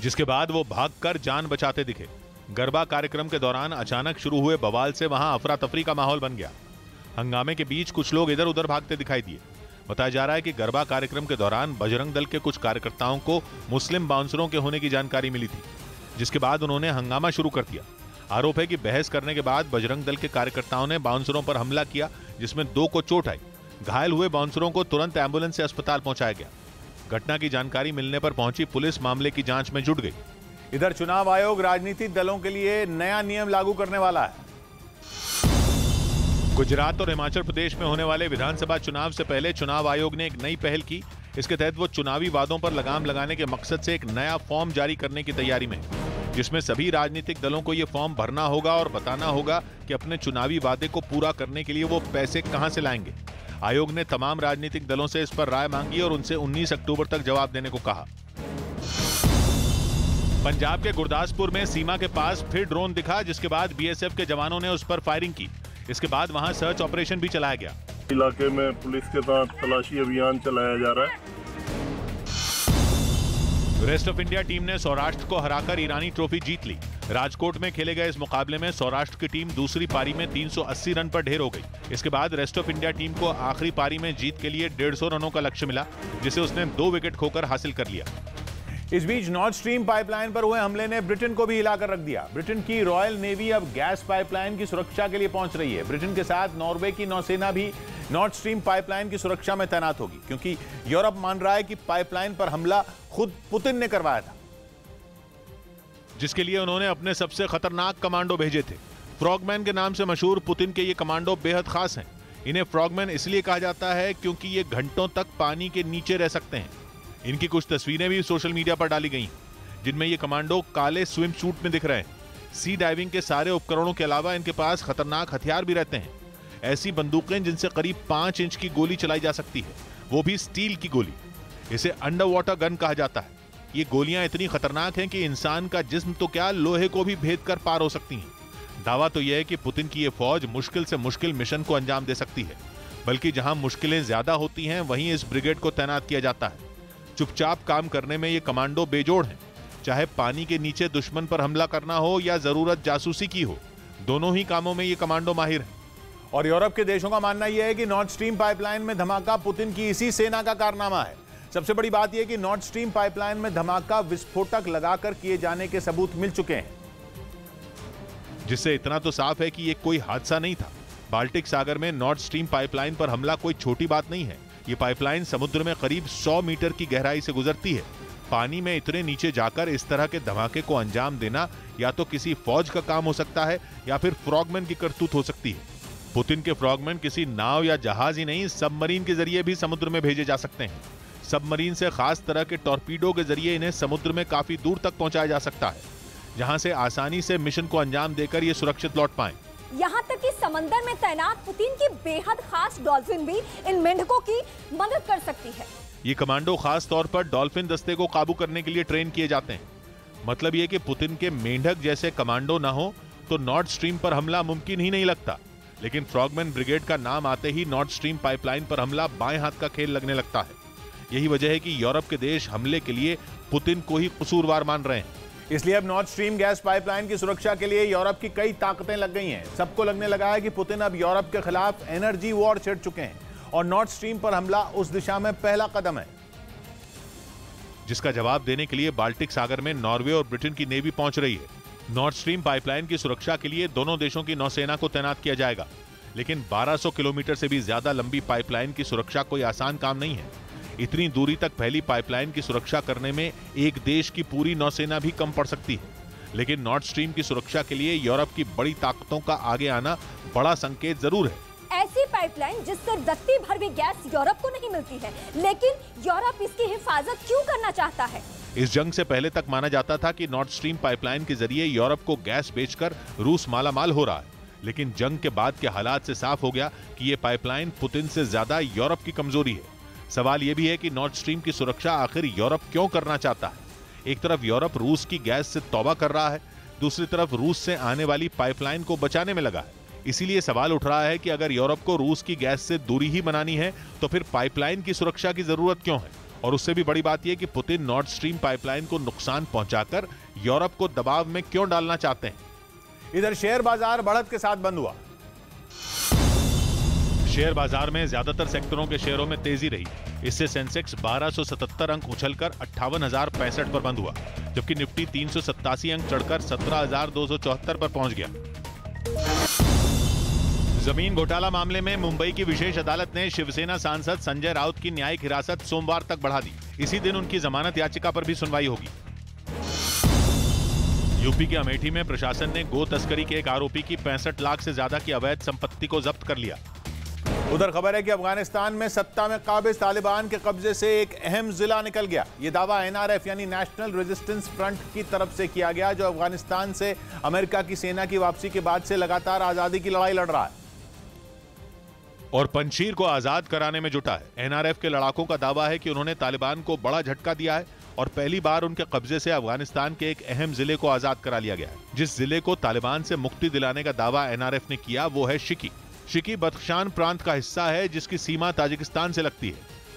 जिसके बाद वो भागकर जान बचाते दिखे। गरबा कार्यक्रम के दौरान अचानक शुरू हुए बवाल से वहां अफरा तफरी का माहौल बन गया। हंगामे के बीच कुछ लोग इधर उधर भागते दिखाई दिए। बताया जा रहा है कि गरबा कार्यक्रम के दौरान बजरंग दल के कुछ कार्यकर्ताओं को मुस्लिम बाउंसरों के होने की जानकारी मिली थी, जिसके बाद उन्होंने हंगामा शुरू कर दिया। आरोप है कि बहस करने के बाद बजरंग दल के कार्यकर्ताओं ने बाउंसरों पर हमला किया, जिसमें 2 को चोट आई। घायल हुए बाउंसरों को तुरंत एम्बुलेंस से अस्पताल पहुंचाया गया। घटना की जानकारी मिलने पर पहुंची पुलिस मामले की जांच में जुट गई। इधर चुनाव आयोग राजनीतिक दलों के लिए नया नियम लागू करने वाला है। गुजरात और हिमाचल प्रदेश में होने वाले विधानसभा चुनाव से पहले चुनाव आयोग ने एक नई पहल की। इसके तहत वो चुनावी वादों पर लगाम लगाने के मकसद से एक नया फॉर्म जारी करने की तैयारी में, जिसमें सभी राजनीतिक दलों को ये फॉर्म भरना होगा और बताना होगा कि अपने चुनावी वादे को पूरा करने के लिए वो पैसे कहां से लाएंगे। आयोग ने तमाम राजनीतिक दलों से इस पर राय मांगी और उनसे 19 अक्टूबर तक जवाब देने को कहा। पंजाब के गुरदासपुर में सीमा के पास फिर ड्रोन दिखा, जिसके बाद बीएसएफ के जवानों ने उस पर फायरिंग की। इसके बाद वहां सर्च ऑपरेशन भी चलाया गया। इलाके में पुलिस के साथ तलाशी अभियान चलाया जा रहा है। रेस्ट ऑफ इंडिया टीम ने सौराष्ट्र को हराकर ईरानी ट्रॉफी जीत ली। राजकोट में खेले गए इस मुकाबले में सौराष्ट्र की टीम दूसरी पारी में 380 रन पर ढेर हो गई। इसके बाद रेस्ट ऑफ इंडिया टीम को आखिरी पारी में जीत के लिए 150 रनों का लक्ष्य मिला, जिसे उसने 2 विकेट खोकर हासिल कर लिया। इस बीच नॉर्थ स्ट्रीम पाइपलाइन पर हुए हमले ने ब्रिटेन को भी हिलाकर रख दिया। ब्रिटेन की रॉयल नेवी अब गैस पाइपलाइन की सुरक्षा के लिए पहुंच रही है। ब्रिटेन के साथ नॉर्वे की नौसेना भी नॉर्थ स्ट्रीम पाइपलाइन की सुरक्षा में तैनात होगी, क्योंकि यूरोप मान रहा है कि पाइपलाइन पर हमला खुद पुतिन ने करवाया था, जिसके लिए उन्होंने अपने सबसे खतरनाक कमांडो भेजे थे। फ्रॉगमैन के नाम से मशहूर पुतिन के ये कमांडो बेहद खास हैं। इन्हें फ्रॉगमैन इसलिए कहा जाता है क्योंकि ये घंटों तक पानी के नीचे रह सकते हैं। इनकी कुछ तस्वीरें भी सोशल मीडिया पर डाली गई, जिनमें ये कमांडो काले स्विम सूट में दिख रहे हैं। सी डाइविंग के सारे उपकरणों के अलावा इनके पास खतरनाक हथियार भी रहते हैं। ऐसी बंदूकें जिनसे करीब 5 इंच की गोली चलाई जा सकती है, वो भी स्टील की गोली। इसे अंडर वाटर गन कहा जाता है। ये गोलियां इतनी खतरनाक हैं कि इंसान का जिस्म तो क्या, लोहे को भी भेद कर पार हो सकती हैं। दावा तो यह है कि पुतिन की ये फौज मुश्किल से मुश्किल मिशन को अंजाम दे सकती है, बल्कि जहां मुश्किलें ज्यादा होती हैं वहीं इस ब्रिगेड को तैनात किया जाता है। चुपचाप काम करने में ये कमांडो बेजोड़ हैं। चाहे पानी के नीचे दुश्मन पर हमला करना हो या जरूरत जासूसी की हो, दोनों ही कामों में ये कमांडो माहिर हैं। और यूरोप के देशों का मानना यह है कि नॉर्थ स्ट्रीम पाइपलाइन में धमाका पुतिन की इसी सेना का कारनामा है। सबसे बड़ी बात यह कि नॉर्थ स्ट्रीम पाइपलाइन में धमाका विस्फोटक लगाकर किए जाने के सबूत मिल चुके हैं, जिससे इतना तो साफ है कि ये कोई हादसा नहीं था। बाल्टिक सागर में नॉर्थ स्ट्रीम पाइपलाइन पर हमला कोई छोटी बात नहीं है। ये पाइपलाइन समुद्र में करीब 100 मीटर की गहराई से गुजरती है। पानी में इतने नीचे जाकर इस तरह के धमाके को अंजाम देना या तो किसी फौज का काम हो सकता है या फिर फ्रॉगमैन की करतूत हो सकती है। पुतिन के फ्रॉगमैन किसी नाव या जहाज ही नहीं, सबमरीन के जरिए भी समुद्र में भेजे जा सकते हैं। सबमरीन से खास तरह के टॉर्पीडो के जरिए इन्हें समुद्र में काफी दूर तक पहुंचाया जा सकता है, जहां से आसानी से मिशन को अंजाम देकर ये सुरक्षित लौट पाएं। यहाँ तक कि समंदर में तैनात पुतिन की बेहद खास डॉल्फिन भी इन मेंढकों की मदद कर सकती है। ये कमांडो खास तौर पर डॉल्फिन दस्ते को काबू करने के लिए ट्रेन किए जाते हैं। मतलब ये कि पुतिन के मेंढक जैसे कमांडो ना हो तो नॉर्थ स्ट्रीम पर हमला मुमकिन ही नहीं लगता। लेकिन फ्रॉगमैन ब्रिगेड का नाम आते ही नॉर्थ स्ट्रीम पाइपलाइन पर हमला बाएं हाथ का खेल लगने लगता है। यही वजह है कि यूरोप के देश हमले के लिए पुतिन को ही कसूरवार मान रहे हैं। इसलिए अब नॉर्थ स्ट्रीम गैस पाइपलाइन की सुरक्षा के लिए यूरोप की कई ताकतें लग गई हैं। सबको लगने लगा है कि पुतिन अब यूरोप के खिलाफ एनर्जी वॉर छेड़ चुके हैं और नॉर्थ स्ट्रीम पर हमला उस दिशा में पहला कदम है, जिसका जवाब देने के लिए बाल्टिक सागर में नॉर्वे और ब्रिटेन की नेवी पहुंच रही है। नॉर्थ स्ट्रीम पाइपलाइन की सुरक्षा के लिए दोनों देशों की नौसेना को तैनात किया जाएगा। लेकिन 1200 किलोमीटर से भी ज्यादा लंबी पाइपलाइन की सुरक्षा कोई आसान काम नहीं है। इतनी दूरी तक फैली पाइपलाइन की सुरक्षा करने में एक देश की पूरी नौसेना भी कम पड़ सकती है। लेकिन नॉर्थ स्ट्रीम की सुरक्षा के लिए यूरोप की बड़ी ताकतों का आगे आना बड़ा संकेत जरूर है। ऐसी पाइपलाइन जिससे रत्ती भर भी गैस यूरोप को नहीं मिलती है, लेकिन यूरोप इसकी हिफाजत क्यों करना चाहता है? इस जंग से पहले तक माना जाता था कि नॉर्थ स्ट्रीम पाइपलाइन के जरिए यूरोप को गैस बेचकर रूस मालामाल हो रहा है। लेकिन जंग के बाद के हालात से साफ हो गया कि ये पाइपलाइन पुतिन से ज्यादा यूरोप की कमजोरी है। सवाल यह भी है कि नॉर्थ स्ट्रीम की सुरक्षा आखिर यूरोप क्यों करना चाहता है। एक तरफ यूरोप रूस की गैस से तौबा कर रहा है, दूसरी तरफ रूस से आने वाली पाइपलाइन को बचाने में लगा है। इसीलिए सवाल उठ रहा है कि अगर यूरोप को रूस की गैस से दूरी ही बनानी है तो फिर पाइपलाइन की सुरक्षा की जरूरत क्यों है। और उससे भी बड़ी बात यह कि पुतिन नॉर्थ स्ट्रीम पाइपलाइन को नुकसान पहुंचाकर यूरोप को दबाव में क्यों डालना चाहते हैं। इधर शेयर बाजार बढ़त के साथ बंद हुआ। शेयर बाजार में ज्यादातर सेक्टरों के शेयरों में तेजी रही। इससे सेंसेक्स 1277 अंक उछलकर 58,065 पर बंद हुआ, जबकि निफ्टी 387 अंक चढ़कर 17,274 पर पहुंच गया। जमीन घोटाला मामले में मुंबई की विशेष अदालत ने शिवसेना सांसद संजय राउत की न्यायिक हिरासत सोमवार तक बढ़ा दी। इसी दिन उनकी जमानत याचिका पर भी सुनवाई होगी। यूपी के अमेठी में प्रशासन ने गो तस्करी के एक आरोपी की 65 लाख से ज्यादा की अवैध संपत्ति को जब्त कर लिया। उधर खबर है कि अफगानिस्तान में सत्ता में काबिज तालिबान के कब्जे से एक अहम जिला निकल गया। यह दावा एनआरएफ यानी नेशनल रेजिस्टेंस फ्रंट की तरफ से किया गया, जो अफगानिस्तान से अमेरिका की सेना की वापसी के बाद से लगातार आजादी की लड़ाई लड़ रहा है और पंजशीर को आजाद कराने में जुटा है। एनआरएफ के लड़ाकों का दावा है कि उन्होंने तालिबान को बड़ा झटका दिया है और पहली बार उनके कब्जे से अफगानिस्तान के एक अहम जिले को आजाद करा लिया गया है। जिस जिले को तालिबान से मुक्ति दिलाने का दावा एनआरएफ ने किया वो है शिकी। शिकी बदख्शान प्रांत का हिस्सा है जिसकी सीमा ताजिकिस्तान से लगती है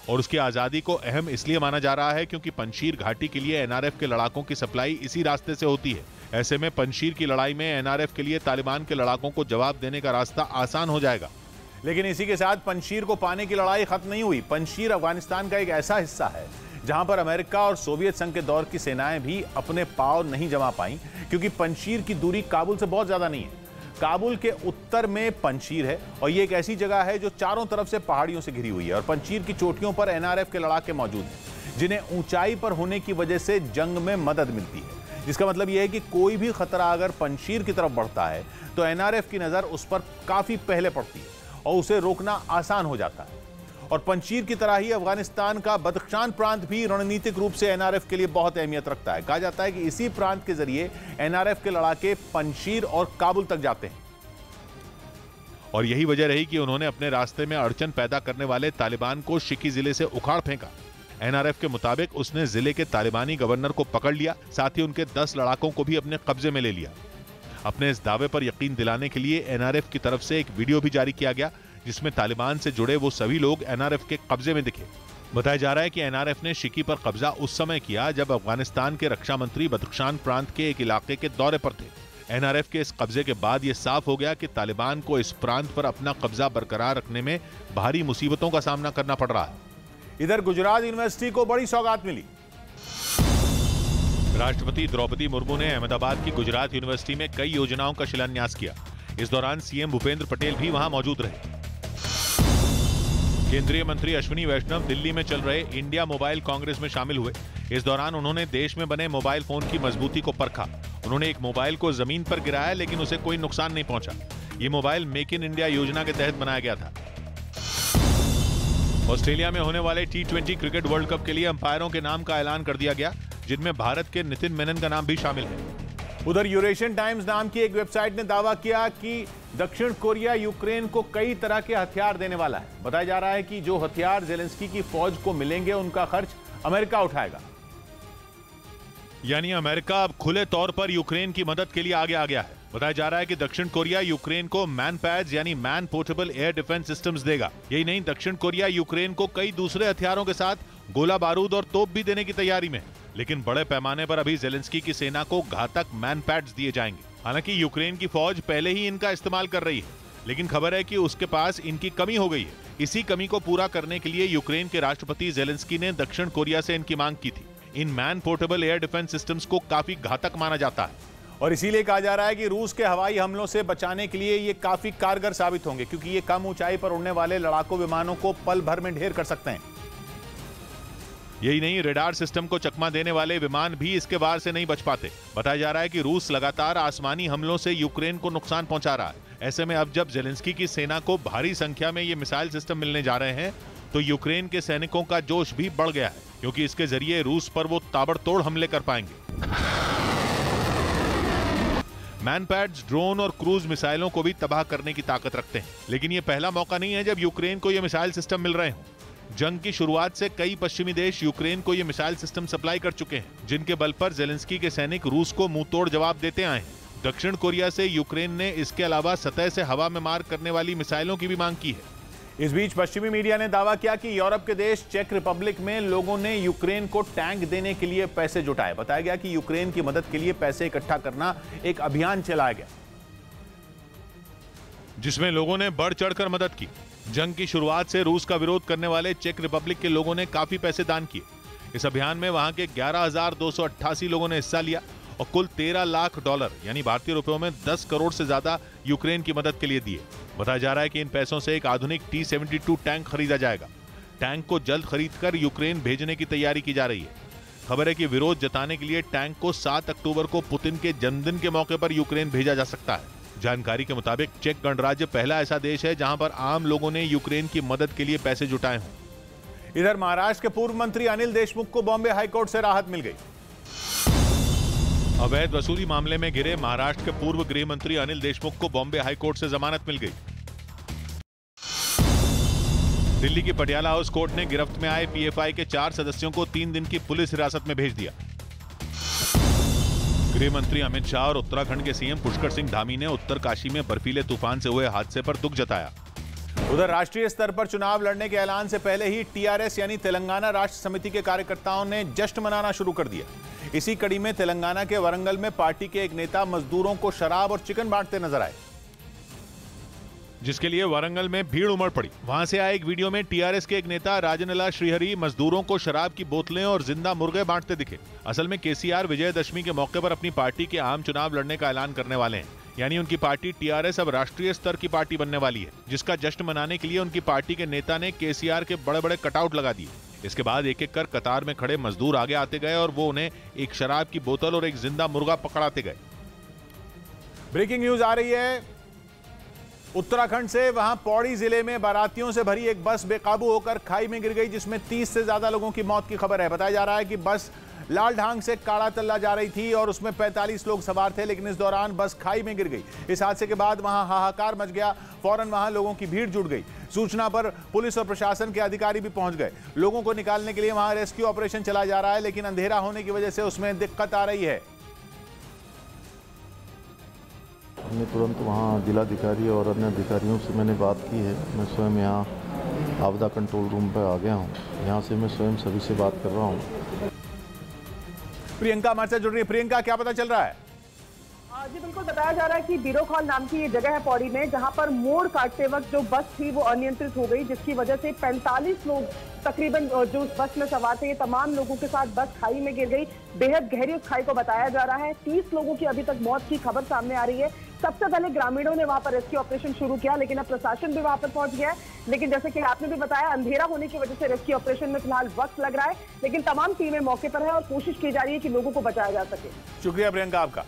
और उसकी आजादी को अहम इसलिए माना जा रहा है क्योंकि पंजशीर घाटी के लिए एनआरएफ के लड़ाकों की सप्लाई इसी रास्ते से होती है। ऐसे में पंजशीर की लड़ाई में एनआरएफ के लिए तालिबान के लड़ाकों को जवाब देने का रास्ता आसान हो जाएगा। लेकिन इसी के साथ पंजशीर को पाने की लड़ाई खत्म नहीं हुई। पंजशीर अफगानिस्तान का एक ऐसा हिस्सा है जहां पर अमेरिका और सोवियत संघ के दौर की सेनाएं भी अपने पांव नहीं जमा पाईं, क्योंकि पंजशीर की दूरी काबुल से बहुत ज्यादा नहीं है। काबुल के उत्तर में पंजशीर है और ये एक ऐसी जगह है जो चारों तरफ से पहाड़ियों से घिरी हुई है और पंजशीर की चोटियों पर एनआरएफ के लड़ाके मौजूद हैं, जिन्हें ऊंचाई पर होने की वजह से जंग में मदद मिलती है। जिसका मतलब यह है कि कोई भी खतरा अगर पंजशीर की तरफ बढ़ता है तो एनआरएफ की नजर उस पर काफी पहले पड़ती है और उसे रोकना आसान हो जाता है। और पंजशीर की तरह ही अफगानिस्तान का बदख्शान प्रांत भी रणनीतिक रूप से एनआरएफ के लिए बहुत अहमियत रखता है। कहा जाता है कि इसी प्रांत के जरिए एनआरएफ के लड़ाके पंजशीर और काबुल तक जाते हैं और यही वजह रही कि उन्होंने अपने रास्ते में अड़चन पैदा करने वाले तालिबान को शिकी जिले से उखाड़ फेंका। एनआरएफ के मुताबिक उसने जिले के तालिबानी गवर्नर को पकड़ लिया, साथ ही उनके 10 लड़ाकों को भी अपने कब्जे में ले लिया। अपने इस दावे पर यकीन दिलाने के लिए एनआरएफ की तरफ से एक वीडियो भी जारी किया गया जिसमें तालिबान से जुड़े वो सभी लोग एनआरएफ के कब्जे में दिखे। बताया जा रहा है कि एनआरएफ ने शिकी पर कब्जा उस समय किया जब अफगानिस्तान के रक्षा मंत्री बदख्शान प्रांत के एक इलाके के दौरे पर थे। एनआरएफ के इस कब्जे के बाद यह साफ हो गया कि तालिबान को इस प्रांत पर अपना कब्जा बरकरार रखने में भारी मुसीबतों का सामना करना पड़ रहा है। इधर गुजरात यूनिवर्सिटी को बड़ी सौगात मिली। राष्ट्रपति द्रौपदी मुर्मू ने अहमदाबाद की गुजरात यूनिवर्सिटी में कई योजनाओं का शिलान्यास किया। इस दौरान सीएम भूपेंद्र पटेल भी वहां मौजूद रहे। केंद्रीय मंत्री अश्विनी वैष्णव दिल्ली में चल रहे इंडिया मोबाइल कांग्रेस में शामिल हुए। इस दौरान उन्होंने देश में बने मोबाइल फोन की मजबूती को परखा। उन्होंने एक मोबाइल को जमीन पर गिराया लेकिन उसे कोई नुकसान नहीं पहुंचा। ये मोबाइल मेक इन इंडिया योजना के तहत बनाया गया था। ऑस्ट्रेलिया में होने वाले T20 क्रिकेट वर्ल्ड कप के लिए अंपायरों के नाम का ऐलान कर दिया गया, जिनमें भारत के नितिन मेनन का नाम भी शामिल है। उधर यूरेशियन टाइम्स नाम की एक वेबसाइट ने दावा किया कि दक्षिण कोरिया यूक्रेन को कई तरह के हथियार देने वाला है। बताया जा रहा है कि जो हथियार जेलेंस्की की फौज को मिलेंगे उनका खर्च अमेरिका उठाएगा। यानी अमेरिका अब खुले तौर पर यूक्रेन की मदद के लिए आगे आ गया है। बताया जा रहा है कि दक्षिण कोरिया यूक्रेन को मैन पैड्स यानी man portable air defence systems देगा। यही नहीं, दक्षिण कोरिया यूक्रेन को कई दूसरे हथियारों के साथ गोला बारूद और तोप भी देने की तैयारी में है। लेकिन बड़े पैमाने पर अभी जेलेंस्की की सेना को घातक मैन पैड्स दिए जाएंगे। हालांकि यूक्रेन की फौज पहले ही इनका इस्तेमाल कर रही है, लेकिन खबर है कि उसके पास इनकी कमी हो गई है। इसी कमी को पूरा करने के लिए यूक्रेन के राष्ट्रपति जेलेंस्की ने दक्षिण कोरिया से इनकी मांग की थी। In man portable air defence systems को काफी घातक माना जाता है और इसीलिए कहा जा रहा है कि रूस के हवाई हमलों से बचाने के लिए ये काफी कारगर साबित होंगे, क्योंकि ये कम ऊंचाई पर उड़ने वाले लड़ाकू विमानों को पल भर में ढेर कर सकते हैं। यही नहीं, रेडार सिस्टम को चकमा देने वाले विमान भी इसके वार से नहीं बच पाते। बताया जा रहा है कि रूस लगातार आसमानी हमलों से यूक्रेन को नुकसान पहुंचा रहा है। ऐसे में अब जब जेलेंस्की की सेना को भारी संख्या में ये मिसाइल सिस्टम मिलने जा रहे हैं तो यूक्रेन के सैनिकों का जोश भी बढ़ गया है, क्योंकि इसके जरिए रूस पर वो ताबड़तोड़ हमले कर पाएंगे। मैनपैड्स ड्रोन और क्रूज मिसाइलों को भी तबाह करने की ताकत रखते हैं, लेकिन ये पहला मौका नहीं है जब यूक्रेन को ये मिसाइल सिस्टम मिल रहे हों। जंग की शुरुआत से कई पश्चिमी देश यूक्रेन को ये मिसाइल सिस्टम सप्लाई कर चुके हैं, जिनके बल पर जेलेंस्की के सैनिक रूस को मुंहतोड़ जवाब देते आए हैं। दक्षिण कोरिया से यूक्रेन ने इसके अलावा सतह से हवा में मार करने वाली मिसाइलों की भी मांग की है। इस बीच पश्चिमी मीडिया ने दावा किया कि यूरोप के देश चेक रिपब्लिक में लोगों ने यूक्रेन को टैंक देने के लिए पैसे जुटाए। बताया गया कि यूक्रेन की मदद के लिए पैसे इकट्ठा करना एक अभियान चलाया गया, जिसमें लोगों ने बढ़ चढ़कर मदद की। जंग की शुरुआत से रूस का विरोध करने वाले चेक रिपब्लिक के लोगों ने काफी पैसे दान किए। इस अभियान में वहां के 11,288 लोगों ने हिस्सा लिया और कुल $13 लाख यानी भारतीय रुपयों में 10 करोड़ से ज्यादा यूक्रेन की मदद के लिए दिए। बताया जा रहा है कि इन पैसों से एक आधुनिक T-72 टैंक खरीदा जाएगा। टैंक को जल्द खरीदकर यूक्रेन भेजने की तैयारी की जा रही है। खबर है कि विरोध जताने के लिए टैंक को 7 अक्टूबर को पुतिन के जन्मदिन के मौके पर यूक्रेन भेजा जा सकता है। जानकारी के मुताबिक चेक गणराज्य पहला ऐसा देश है जहां पर आम लोगों ने यूक्रेन की मदद के लिए पैसे जुटाए हों। इधर महाराष्ट्र के पूर्व मंत्री अनिल देशमुख को बॉम्बे हाईकोर्ट से राहत मिल गई। अवैध वसूली मामले में घिरे महाराष्ट्र के पूर्व गृह मंत्री अनिल देशमुख को बॉम्बे हाईकोर्ट से जमानत मिल गई। दिल्ली की पटियाला हाउस कोर्ट ने गिरफ्त में आए पीएफआई के 4 सदस्यों को 3 दिन की पुलिस हिरासत में भेज दिया। गृह मंत्री अमित शाह और उत्तराखंड के सीएम पुष्कर सिंह धामी ने उत्तरकाशी में बर्फीले तूफान से हुए हादसे पर दुख जताया। उधर राष्ट्रीय स्तर पर चुनाव लड़ने के ऐलान से पहले ही टीआरएस यानी तेलंगाना राष्ट्र समिति के कार्यकर्ताओं ने जश्न मनाना शुरू कर दिया। इसी कड़ी में तेलंगाना के वरंगल में पार्टी के एक नेता मजदूरों को शराब और चिकन बांटते नजर आए, जिसके लिए वरंगल में भीड़ उमड़ पड़ी। वहां से आए एक वीडियो में टीआरएस के एक नेता राजनला श्रीहरि मजदूरों को शराब की बोतलें और जिंदा मुर्गे बांटते दिखे। असल में केसीआर विजयदशमी के मौके पर अपनी पार्टी के आम चुनाव लड़ने का ऐलान करने वाले हैं, यानी उनकी पार्टी टीआरएस अब राष्ट्रीय स्तर की पार्टी बनने वाली है, जिसका जश्न मनाने के लिए उनकी पार्टी के नेता ने केसीआर के बड़े बड़े कटआउट लगा दिए। इसके बाद एक एक कर कतार में खड़े मजदूर आगे आते गए और वो उन्हें एक शराब की बोतल और एक जिंदा मुर्गा पकड़ाते गए। ब्रेकिंग न्यूज आ रही है उत्तराखंड से। वहां पौड़ी जिले में बारातियों से भरी एक बस बेकाबू होकर खाई में गिर गई, जिसमें 30 से ज्यादा लोगों की मौत की खबर है। बताया जा रहा है कि बस लाल ढांग से काड़ा तल्ला जा रही थी और उसमें 45 लोग सवार थे, लेकिन इस दौरान बस खाई में गिर गई। इस हादसे के बाद वहां हाहाकार मच गया। फौरन वहां लोगों की भीड़ जुट गई। सूचना पर पुलिस और प्रशासन के अधिकारी भी पहुंच गए। लोगों को निकालने के लिए वहां रेस्क्यू ऑपरेशन चला जा रहा है, लेकिन अंधेरा होने की वजह से उसमें दिक्कत आ रही है। हमने तुरंत वहाँ जिलाधिकारी और अन्य अधिकारियों से मैंने बात की है। मैं स्वयं यहाँ आपदा कंट्रोल रूम पर आ गया हूँ। यहाँ से मैं स्वयं सभी से बात कर रहा हूँ। प्रियंका हमारे साथ जुड़ रही है। प्रियंका, क्या पता चल रहा है? जी बिल्कुल, बताया जा रहा है कि बीरोखॉल नाम की ये जगह है पौड़ी में, जहां पर मोड़ काटते वक्त जो बस थी वो अनियंत्रित हो गई, जिसकी वजह से 45 लोग तकरीबन जो उस बस में सवार थे, ये तमाम लोगों के साथ बस खाई में गिर गई। बेहद गहरी उस खाई को बताया जा रहा है। 30 लोगों की अभी तक मौत की खबर सामने आ रही है। सबसे पहले ग्रामीणों ने वहां पर रेस्क्यू ऑपरेशन शुरू किया, लेकिन अब प्रशासन भी वहां पर पहुंच गया है। लेकिन जैसे कि आपने भी बताया, अंधेरा होने की वजह से रेस्क्यू ऑपरेशन में फिलहाल वक्त लग रहा है, लेकिन तमाम टीमें मौके पर है और कोशिश की जा रही है कि लोगों को बचाया जा सके। शुक्रिया प्रियंका आपका।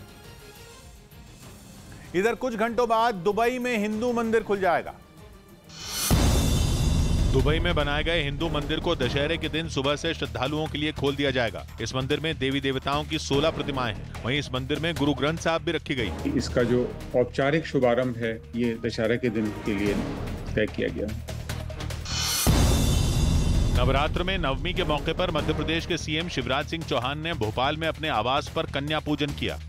इधर कुछ घंटों बाद दुबई में हिंदू मंदिर खुल जाएगा। दुबई में बनाए गए हिंदू मंदिर को दशहरे के दिन सुबह से श्रद्धालुओं के लिए खोल दिया जाएगा। इस मंदिर में देवी देवताओं की 16 प्रतिमाएं हैं। वहीं इस मंदिर में गुरु ग्रंथ साहब भी रखी गई। इसका जो औपचारिक शुभारंभ है ये दशहरे के दिन के लिए तय किया गया। नवरात्र में नवमी के मौके पर मध्य प्रदेश के सीएम शिवराज सिंह चौहान ने भोपाल में अपने आवास पर कन्या पूजन किया।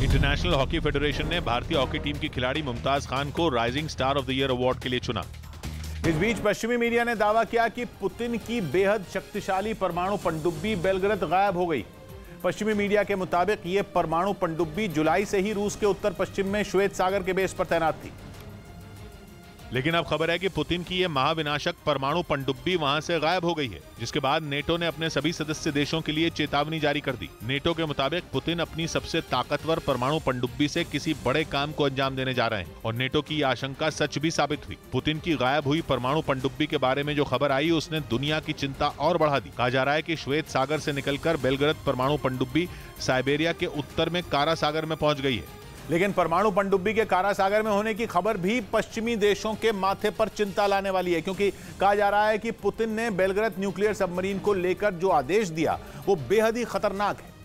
इंटरनेशनल हॉकी फेडरेशन ने भारतीय हॉकी टीम की खिलाड़ी मुमताज खान को rising star of the year award के लिए चुना। इस बीच पश्चिमी मीडिया ने दावा किया कि पुतिन की बेहद शक्तिशाली परमाणु पनडुब्बी बेलग्रेद गायब हो गई। पश्चिमी मीडिया के मुताबिक यह परमाणु पनडुब्बी जुलाई से ही रूस के उत्तर पश्चिम में श्वेत सागर के बेस पर तैनात थी। लेकिन अब खबर है कि पुतिन की यह महाविनाशक परमाणु पनडुब्बी वहां से गायब हो गई है, जिसके बाद नेटो ने अपने सभी सदस्य देशों के लिए चेतावनी जारी कर दी। नेटो के मुताबिक पुतिन अपनी सबसे ताकतवर परमाणु पनडुब्बी से किसी बड़े काम को अंजाम देने जा रहे हैं और नेटो की यह आशंका सच भी साबित हुई। पुतिन की गायब हुई परमाणु पनडुब्बी के बारे में जो खबर आई उसने दुनिया की चिंता और बढ़ा दी। कहा जा रहा है कि श्वेत सागर से निकलकर बेलग्रेद परमाणु पनडुब्बी साइबेरिया के उत्तर में कारा सागर में पहुंच गई है। लेकिन परमाणु पनडुब्बी के कारा सागर में होने की खबर भी पश्चिमी देशों के माथे पर चिंता लाने वाली है, क्योंकि कहा जा रहा है कि पुतिन ने बेलग्रेद न्यूक्लियर सबमरीन को लेकर जो आदेश दिया वो बेहद ही खतरनाक है।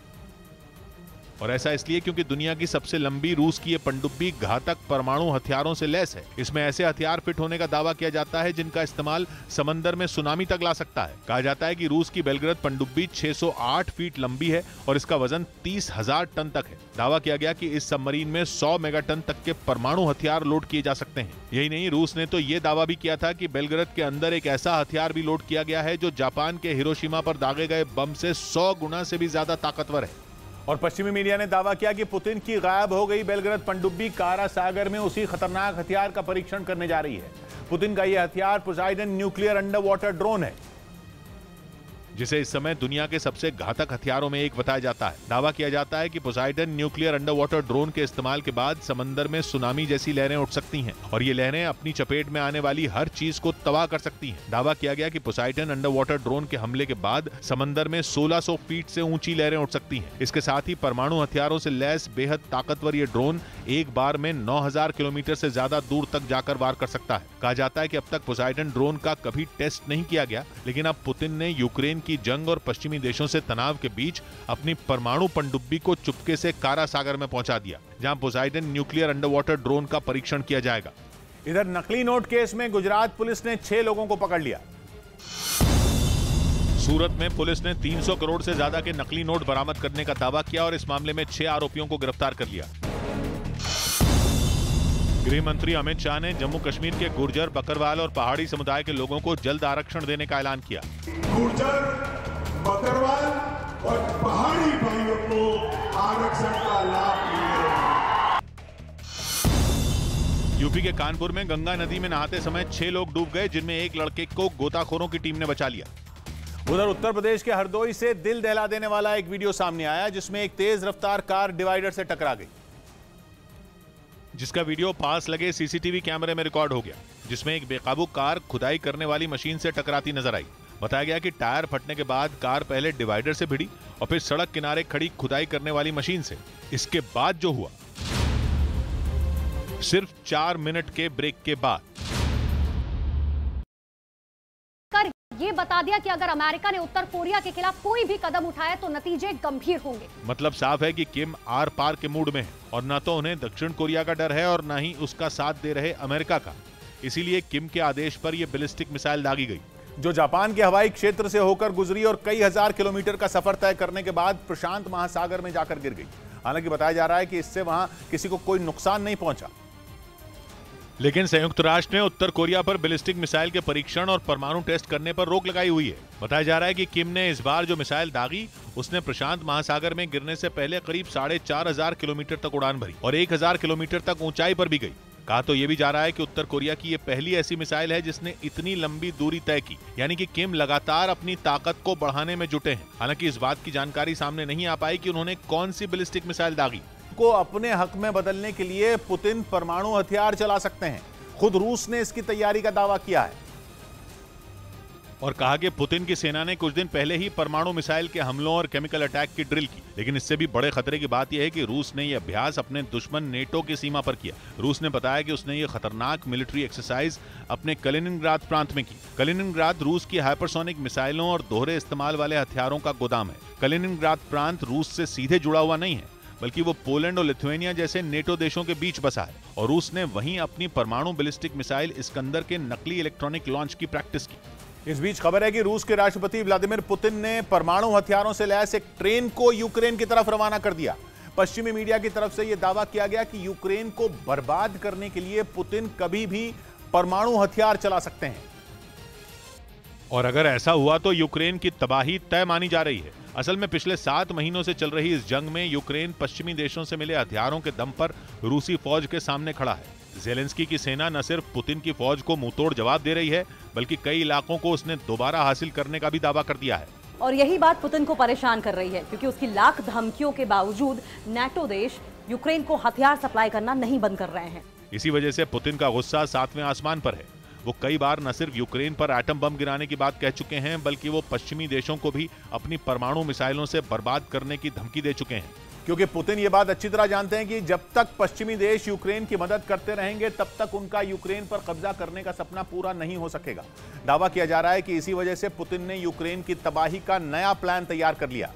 और ऐसा इसलिए क्योंकि दुनिया की सबसे लंबी रूस की ये पनडुब्बी घातक परमाणु हथियारों से लैस है। इसमें ऐसे हथियार फिट होने का दावा किया जाता है जिनका इस्तेमाल समंदर में सुनामी तक ला सकता है। कहा जाता है कि रूस की बेलग्रेद पनडुब्बी 608 फीट लंबी है और इसका वजन 30,000 टन तक है। दावा किया गया कि इस सबमरीन में 100 मेगाटन तक के परमाणु हथियार लोड किए जा सकते हैं। यही नहीं, रूस ने तो ये दावा भी किया था कि बेलग्रेद के अंदर एक ऐसा हथियार भी लोड किया गया है जो जापान के हिरोशिमा पर दागे गए बम से 100 गुना से भी ज्यादा ताकतवर है। और पश्चिमी मीडिया ने दावा किया कि पुतिन की गायब हो गई बेलग्रेद पनडुब्बी कारा सागर में उसी खतरनाक हथियार का परीक्षण करने जा रही है। पुतिन का यह हथियार Poseidon nuclear under water drone है। जिसे इस समय दुनिया के सबसे घातक हथियारों में एक बताया जाता है। दावा किया जाता है कि Poseidon nuclear under water drone के इस्तेमाल के बाद समंदर में सुनामी जैसी लहरें उठ सकती हैं और ये लहरें अपनी चपेट में आने वाली हर चीज को तबाह कर सकती हैं। दावा किया गया कि पोसाइडन अंडर वाटर ड्रोन के हमले के बाद समंदर में 1600 फीट से ऊंची लहरें उठ सकती हैं। इसके साथ ही परमाणु हथियारों से लैस बेहद ताकतवर ये ड्रोन एक बार में 9000 किलोमीटर से ज्यादा दूर तक जाकर वार कर सकता है। कहा जाता है कि अब तक पोसाइडन ड्रोन का कभी टेस्ट नहीं किया गया, लेकिन अब पुतिन ने यूक्रेन की जंग और पश्चिमी देशों से तनाव के बीच अपनी परमाणु पनडुब्बी को चुपके से कारा सागर में पहुंचा दिया, जहां Poseidon nuclear under water drone का परीक्षण किया जाएगा। इधर नकली नोट केस में गुजरात पुलिस ने 6 लोगों को पकड़ लिया। सूरत में पुलिस ने 300 करोड़ से ज्यादा के नकली नोट बरामद करने का दावा किया और इस मामले में 6 आरोपियों को गिरफ्तार कर लिया। गृह मंत्री अमित शाह ने जम्मू कश्मीर के गुर्जर, बकरवाल और पहाड़ी समुदाय के लोगों को जल्द आरक्षण देने का ऐलान किया। गुर्जर, बकरवाल और पहाड़ी भाइयों को आरक्षण का लाभ मिलेगा। यूपी के कानपुर में गंगा नदी में नहाते समय 6 लोग डूब गए, जिनमें एक लड़के को गोताखोरों की टीम ने बचा लिया। उधर उत्तर प्रदेश के हरदोई से दिल दहला देने वाला एक वीडियो सामने आया, जिसमें एक तेज रफ्तार कार डिवाइडर से टकरा गई, जिसका वीडियो पास लगे सीसीटीवी कैमरे में रिकॉर्ड हो गया, जिसमें एक बेकाबू कार खुदाई करने वाली मशीन से टकराती नजर आई। बताया गया कि टायर फटने के बाद कार पहले डिवाइडर से भिड़ी और फिर सड़क किनारे खड़ी खुदाई करने वाली मशीन से। इसके बाद जो हुआ, सिर्फ 4 मिनट के ब्रेक के बाद ये बता दिया कि अगर अमेरिका ने उत्तर कोरिया के खिलाफ कोई भी कदम उठाया तो नतीजे गंभीर होंगे। मतलब साफ है कि किम आर पार के मूड में है और न तो उन्हें दक्षिण कोरिया का डर है और न ही उसका साथ दे रहे अमेरिका का। इसीलिए किम के आदेश पर यह बैलिस्टिक मिसाइल दागी गई, जो जापान के हवाई क्षेत्र से होकर गुजरी और कई हजार किलोमीटर का सफर तय करने के बाद प्रशांत महासागर में जाकर गिर गई। हालांकि बताया जा रहा है कि इससे वहां किसी को कोई नुकसान नहीं पहुंचा। लेकिन संयुक्त राष्ट्र ने उत्तर कोरिया पर बैलिस्टिक मिसाइल के परीक्षण और परमाणु टेस्ट करने पर रोक लगाई हुई है। बताया जा रहा है कि किम ने इस बार जो मिसाइल दागी, उसने प्रशांत महासागर में गिरने से पहले करीब 4500 किलोमीटर तक उड़ान भरी और 1000 किलोमीटर तक ऊंचाई पर भी गई। कहा तो यह भी जा रहा है कि उत्तर कोरिया की यह पहली ऐसी मिसाइल है जिसने इतनी लंबी दूरी तय की, यानी कि किम लगातार अपनी ताकत को बढ़ाने में जुटे हैं। हालांकि इस बात की जानकारी सामने नहीं आ पाई कि उन्होंने कौन सी बैलिस्टिक मिसाइल दागी। को अपने हक में बदलने के लिए पुतिन परमाणु हथियार चला सकते हैं। खुद रूस ने इसकी तैयारी का दावा किया है और कहा कि पुतिन की सेना ने कुछ दिन पहले ही परमाणु मिसाइल के हमलों और केमिकल अटैक की ड्रिल की। लेकिन इससे भी बड़े खतरे की बात यह है कि रूस ने यह अभ्यास अपने दुश्मन नेटो की सीमा पर किया। रूस ने बताया कि उसने यह खतरनाक मिलिट्री एक्सरसाइज अपने कलिनिनग्राद प्रांत में की। कलिनिनग्राद रूस की हाइपरसोनिक मिसाइलों और दोहरे इस्तेमाल वाले हथियारों का गोदाम है। कलिनिनग्राद प्रांत रूस से सीधे जुड़ा हुआ नहीं है, बल्कि वो पोलैंड और लिथुआनिया जैसे नेटो देशों के बीच बसा है और रूस ने वहीं अपनी परमाणु बैलिस्टिक मिसाइल इस्कंदर के नकली इलेक्ट्रॉनिक लॉन्च की प्रैक्टिस की। इस बीच खबर है कि रूस के राष्ट्रपति व्लादिमीर पुतिन ने परमाणु हथियारों से लैस एक ट्रेन को यूक्रेन की तरफ रवाना कर दिया। पश्चिमी मीडिया की तरफ से यह दावा किया गया कि यूक्रेन को बर्बाद करने के लिए पुतिन कभी भी परमाणु हथियार चला सकते हैं और अगर ऐसा हुआ तो यूक्रेन की तबाही तय मानी जा रही है। असल में पिछले 7 महीनों से चल रही इस जंग में यूक्रेन पश्चिमी देशों से मिले हथियारों के दम पर रूसी फौज के सामने खड़ा है। जेलेंस्की की सेना न सिर्फ पुतिन की फौज को मुंहतोड़ जवाब दे रही है, बल्कि कई इलाकों को उसने दोबारा हासिल करने का भी दावा कर दिया है। और यही बात पुतिन को परेशान कर रही है, क्योंकि उसकी लाख धमकियों के बावजूद नाटो देश यूक्रेन को हथियार सप्लाई करना नहीं बंद कर रहे हैं। इसी वजह से पुतिन का गुस्सा 7वें आसमान पर है। वो कई बार न सिर्फ यूक्रेन पर एटम बम गिराने की बात कह चुके हैं, बल्कि वो पश्चिमी देशों को भी अपनी परमाणु मिसाइलों से बर्बाद करने की धमकी दे चुके हैं। क्योंकि पुतिन ये बात अच्छी तरह जानते हैं कि जब तक पश्चिमी देश यूक्रेन की मदद करते रहेंगे, तब तक उनका यूक्रेन पर कब्जा करने का सपना पूरा नहीं हो सकेगा। दावा किया जा रहा है कि इसी वजह से पुतिन ने यूक्रेन की तबाही का नया प्लान तैयार कर लिया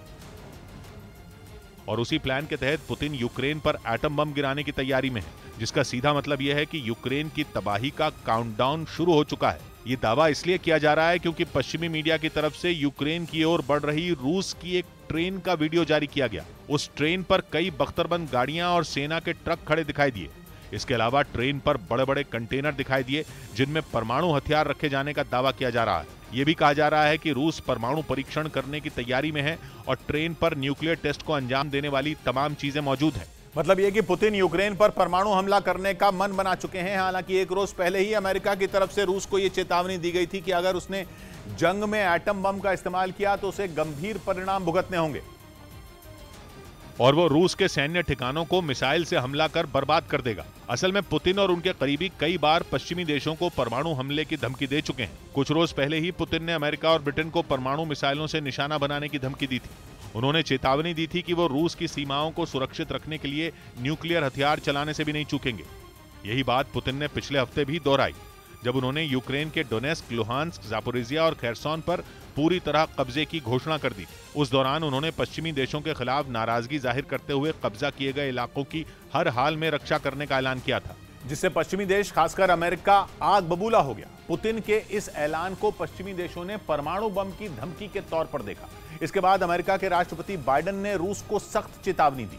और उसी प्लान के तहत पुतिन यूक्रेन पर एटम बम गिराने की तैयारी में है, जिसका सीधा मतलब यह है कि यूक्रेन की तबाही का काउंटडाउन शुरू हो चुका है। ये दावा इसलिए किया जा रहा है क्योंकि पश्चिमी मीडिया की तरफ से यूक्रेन की ओर बढ़ रही रूस की एक ट्रेन का वीडियो जारी किया गया। उस ट्रेन पर कई बख्तरबंद गाड़ियां और सेना के ट्रक खड़े दिखाई दिए। इसके अलावा ट्रेन पर बड़े बड़े कंटेनर दिखाई दिए, जिनमें परमाणु हथियार रखे जाने का दावा किया जा रहा है। यह भी कहा जा रहा है कि रूस परमाणु परीक्षण करने की तैयारी में है और ट्रेन पर न्यूक्लियर टेस्ट को अंजाम देने वाली तमाम चीजें मौजूद हैं। मतलब ये कि पुतिन यूक्रेन पर परमाणु हमला करने का मन बना चुके हैं। हालांकि एक रोज पहले ही अमेरिका की तरफ से रूस को यह चेतावनी दी गई थी कि अगर उसने जंग में एटम बम का इस्तेमाल किया तो उसे गंभीर परिणाम भुगतने होंगे और वो रूस के सैन्य ठिकानों को मिसाइल से हमला कर बर्बाद कर देगा। असल में पुतिन और उनके करीबी कई बार पश्चिमी देशों को परमाणु हमले की धमकी दे चुके हैं। कुछ रोज पहले ही पुतिन ने अमेरिका और ब्रिटेन को परमाणु मिसाइलों से निशाना बनाने की धमकी दी थी। उन्होंने चेतावनी दी थी कि वो रूस की सीमाओं को सुरक्षित रखने के लिए न्यूक्लियर हथियार चलाने से भी नहीं चूकेंगे। यही बात पुतिन ने पिछले हफ्ते भी दोहराई जब उन्होंने यूक्रेन के डोनेस्क, लुहांस्क, जापोरिजिया और खेरसोन पर पूरी तरह कब्जे की घोषणा कर दी। उस दौरान उन्होंने पश्चिमी देशों के खिलाफ नाराजगी जाहिर करते हुए कब्जा किए गए इलाकों की हर हाल में रक्षा करने का ऐलान किया था, जिससे पश्चिमी देश खासकर अमेरिका आग बबूला हो गया। पुतिन के इस ऐलान को पश्चिमी देशों ने परमाणु बम की धमकी के तौर पर देखा। इसके बाद अमेरिका के राष्ट्रपति बाइडेन ने रूस को सख्त चेतावनी दी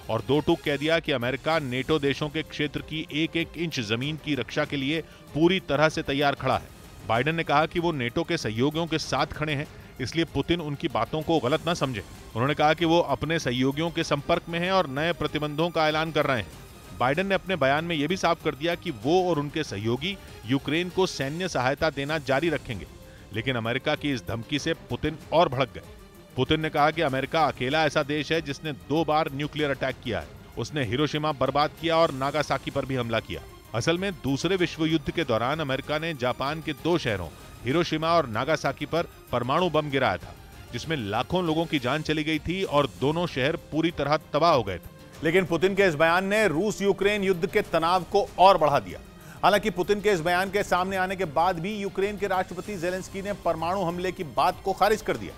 और दो टूक कह दिया कि अमेरिका नेटो देशों के क्षेत्र की एक एक इंच जमीन की रक्षा के लिए पूरी तरह से तैयार खड़ा है। बाइडेन ने कहा कि वो नेटो के सहयोगियों के साथ खड़े हैं, इसलिए पुतिन उनकी बातों को गलत न समझे। उन्होंने कहा कि वो अपने सहयोगियों के संपर्क में हैं और नए प्रतिबंधों का ऐलान कर रहे हैं। बाइडेन ने अपने बयान में यह भी साफ कर दिया कि वो और उनके सहयोगी यूक्रेन को सैन्य सहायता देना जारी रखेंगे। लेकिन अमेरिका की इस धमकी से पुतिन और भड़क गए। पुतिन ने कहा कि अमेरिका अकेला ऐसा देश है जिसने 2 बार न्यूक्लियर अटैक किया है। उसने हिरोशिमा बर्बाद किया और नागासाकी पर भी हमला किया। असल में दूसरे विश्व युद्ध के दौरान अमेरिका ने जापान के 2 शहरों हिरोशिमा और नागासाकी पर परमाणु बम गिराया था, जिसमें लाखों लोगों की जान चली गई थी और दोनों शहर पूरी तरह तबाह हो गए थे। लेकिन पुतिन के इस बयान ने रूस यूक्रेन युद्ध के तनाव को और बढ़ा दिया। हालांकि पुतिन के इस बयान के सामने आने के बाद भी यूक्रेन के राष्ट्रपति जेलेंस्की ने परमाणु हमले की बात को खारिज कर दिया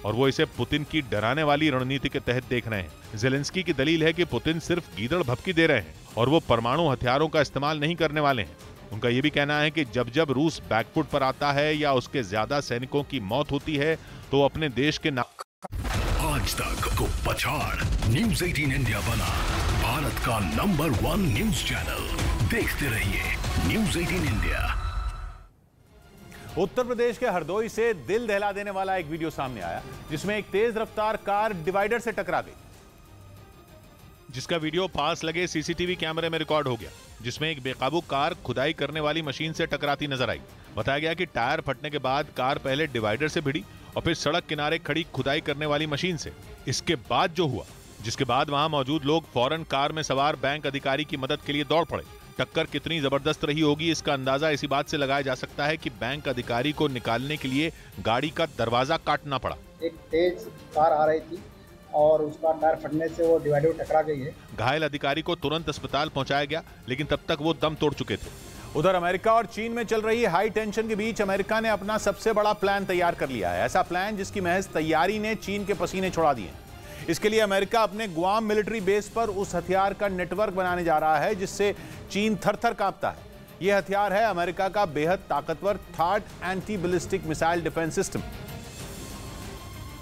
और वो इसे पुतिन की डराने वाली रणनीति के तहत देख रहे हैं। जेलेंस्की की दलील है कि पुतिन सिर्फ गीदड़ भभकी दे रहे हैं और वो परमाणु हथियारों का इस्तेमाल नहीं करने वाले हैं। उनका यह भी कहना है कि जब जब रूस बैकफुट पर आता है या उसके ज्यादा सैनिकों की मौत होती है तो अपने देश के आज तक को पछाड़ न्यूज़ 18 इंडिया बना भारत का नंबर 1 न्यूज चैनल। देखते रहिए न्यूज़ 18 इंडिया। उत्तर प्रदेश के हरदोई से दिल दहला देने वाला एक वीडियो सामने आया जिसमें एक तेज रफ्तार कार डिवाइडर से टकरा गई, जिसका वीडियो पास लगे सीसीटीवी कैमरे में रिकॉर्ड हो गया, जिसमें एक बेकाबू कार खुदाई करने वाली मशीन से टकराती नजर आई। बताया गया कि टायर फटने के बाद कार पहले डिवाइडर से भिड़ी और फिर सड़क किनारे खड़ी खुदाई करने वाली मशीन से। इसके बाद जो हुआ, जिसके बाद वहां मौजूद लोग फौरन कार में सवार बैंक अधिकारी की मदद के लिए दौड़ पड़े। टक्कर कितनी जबरदस्त रही होगी इसका अंदाजा इसी बात से लगाया जा सकता है कि बैंक अधिकारी को निकालने के लिए गाड़ी का दरवाजा काटना पड़ा। एक तेज कार आ रही थी और उसका टायर फटने से वो डिवाइडर टकरा गई है। घायल अधिकारी को तुरंत अस्पताल पहुंचाया गया, लेकिन तब तक वो दम तोड़ चुके थे। उधर अमेरिका और चीन में चल रही हाई टेंशन के बीच अमेरिका ने अपना सबसे बड़ा प्लान तैयार कर लिया है। ऐसा प्लान जिसकी महज तैयारी ने चीन के पसीने छुड़ा दिए। इसके लिए अमेरिका अपने गुआम मिलिट्री बेस पर उस हथियार का नेटवर्क बनाने जा रहा है जिससे चीन थर-थर कांपता है। यह हथियार है अमेरिका का बेहद ताकतवर third anti ballistic missile defence system,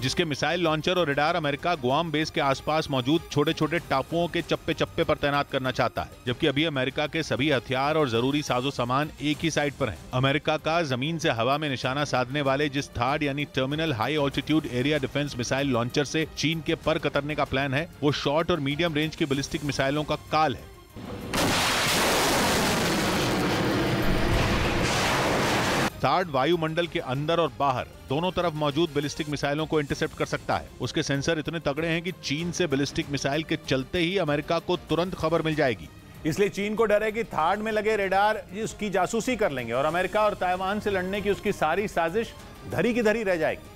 जिसके मिसाइल लॉन्चर और रडार अमेरिका गुआम बेस के आसपास मौजूद छोटे छोटे टापुओं के चप्पे चप्पे पर तैनात करना चाहता है, जबकि अभी अमेरिका के सभी हथियार और जरूरी साजो सामान एक ही साइट पर हैं। अमेरिका का जमीन से हवा में निशाना साधने वाले जिस थर्ड यानी terminal high altitude area defence missile launcher से चीन के पर कतरने का प्लान है, वो शॉर्ट और मीडियम रेंज की बैलिस्टिक मिसाइलों का काल है। थर्ड वायुमंडल के अंदर और बाहर दोनों तरफ मौजूद बैलिस्टिक मिसाइलों को इंटरसेप्ट कर सकता है। उसके सेंसर इतने तगड़े हैं कि चीन से बैलिस्टिक मिसाइल के चलते ही अमेरिका को तुरंत खबर मिल जाएगी। इसलिए चीन को डर है कि थर्ड में लगे रेडार उसकी जासूसी कर लेंगे और अमेरिका और ताइवान से लड़ने की उसकी सारी साजिश धरी की धरी रह जाएगी।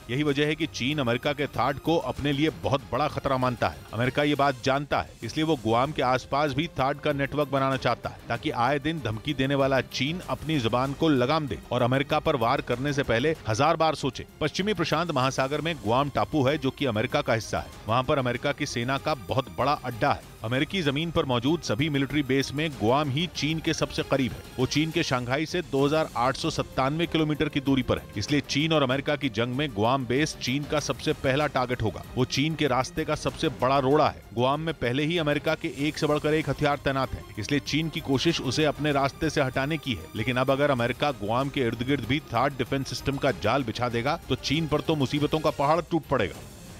यही वजह है कि चीन अमेरिका के थर्ड को अपने लिए बहुत बड़ा खतरा मानता है। अमेरिका ये बात जानता है, इसलिए वो गुआम के आसपास भी थर्ड का नेटवर्क बनाना चाहता है ताकि आए दिन धमकी देने वाला चीन अपनी जुबान को लगाम दे और अमेरिका पर वार करने से पहले 1000 बार सोचे। पश्चिमी प्रशांत महासागर में गुआम टापू है जो कि अमेरिका का हिस्सा है। वहाँ पर अमेरिका की सेना का बहुत बड़ा अड्डा है। अमेरिकी जमीन पर मौजूद सभी मिलिट्री बेस में गुआम ही चीन के सबसे करीब है। वो चीन के शंघाई से 2897 किलोमीटर की दूरी पर है, इसलिए चीन और अमेरिका की जंग में गुआम बेस चीन का सबसे पहला टारगेट होगा। वो चीन के रास्ते का सबसे बड़ा रोड़ा है। गुआम में पहले ही अमेरिका के एक से बढ़कर एक हथियार तैनात है, इसलिए चीन की कोशिश उसे अपने रास्ते से हटाने की है। लेकिन अब अगर अमेरिका गुआम के इर्द गिर्द भी थर्ड डिफेंस सिस्टम का जाल बिछा देगा तो चीन पर तो मुसीबतों का पहाड़ टूट पड़ेगा।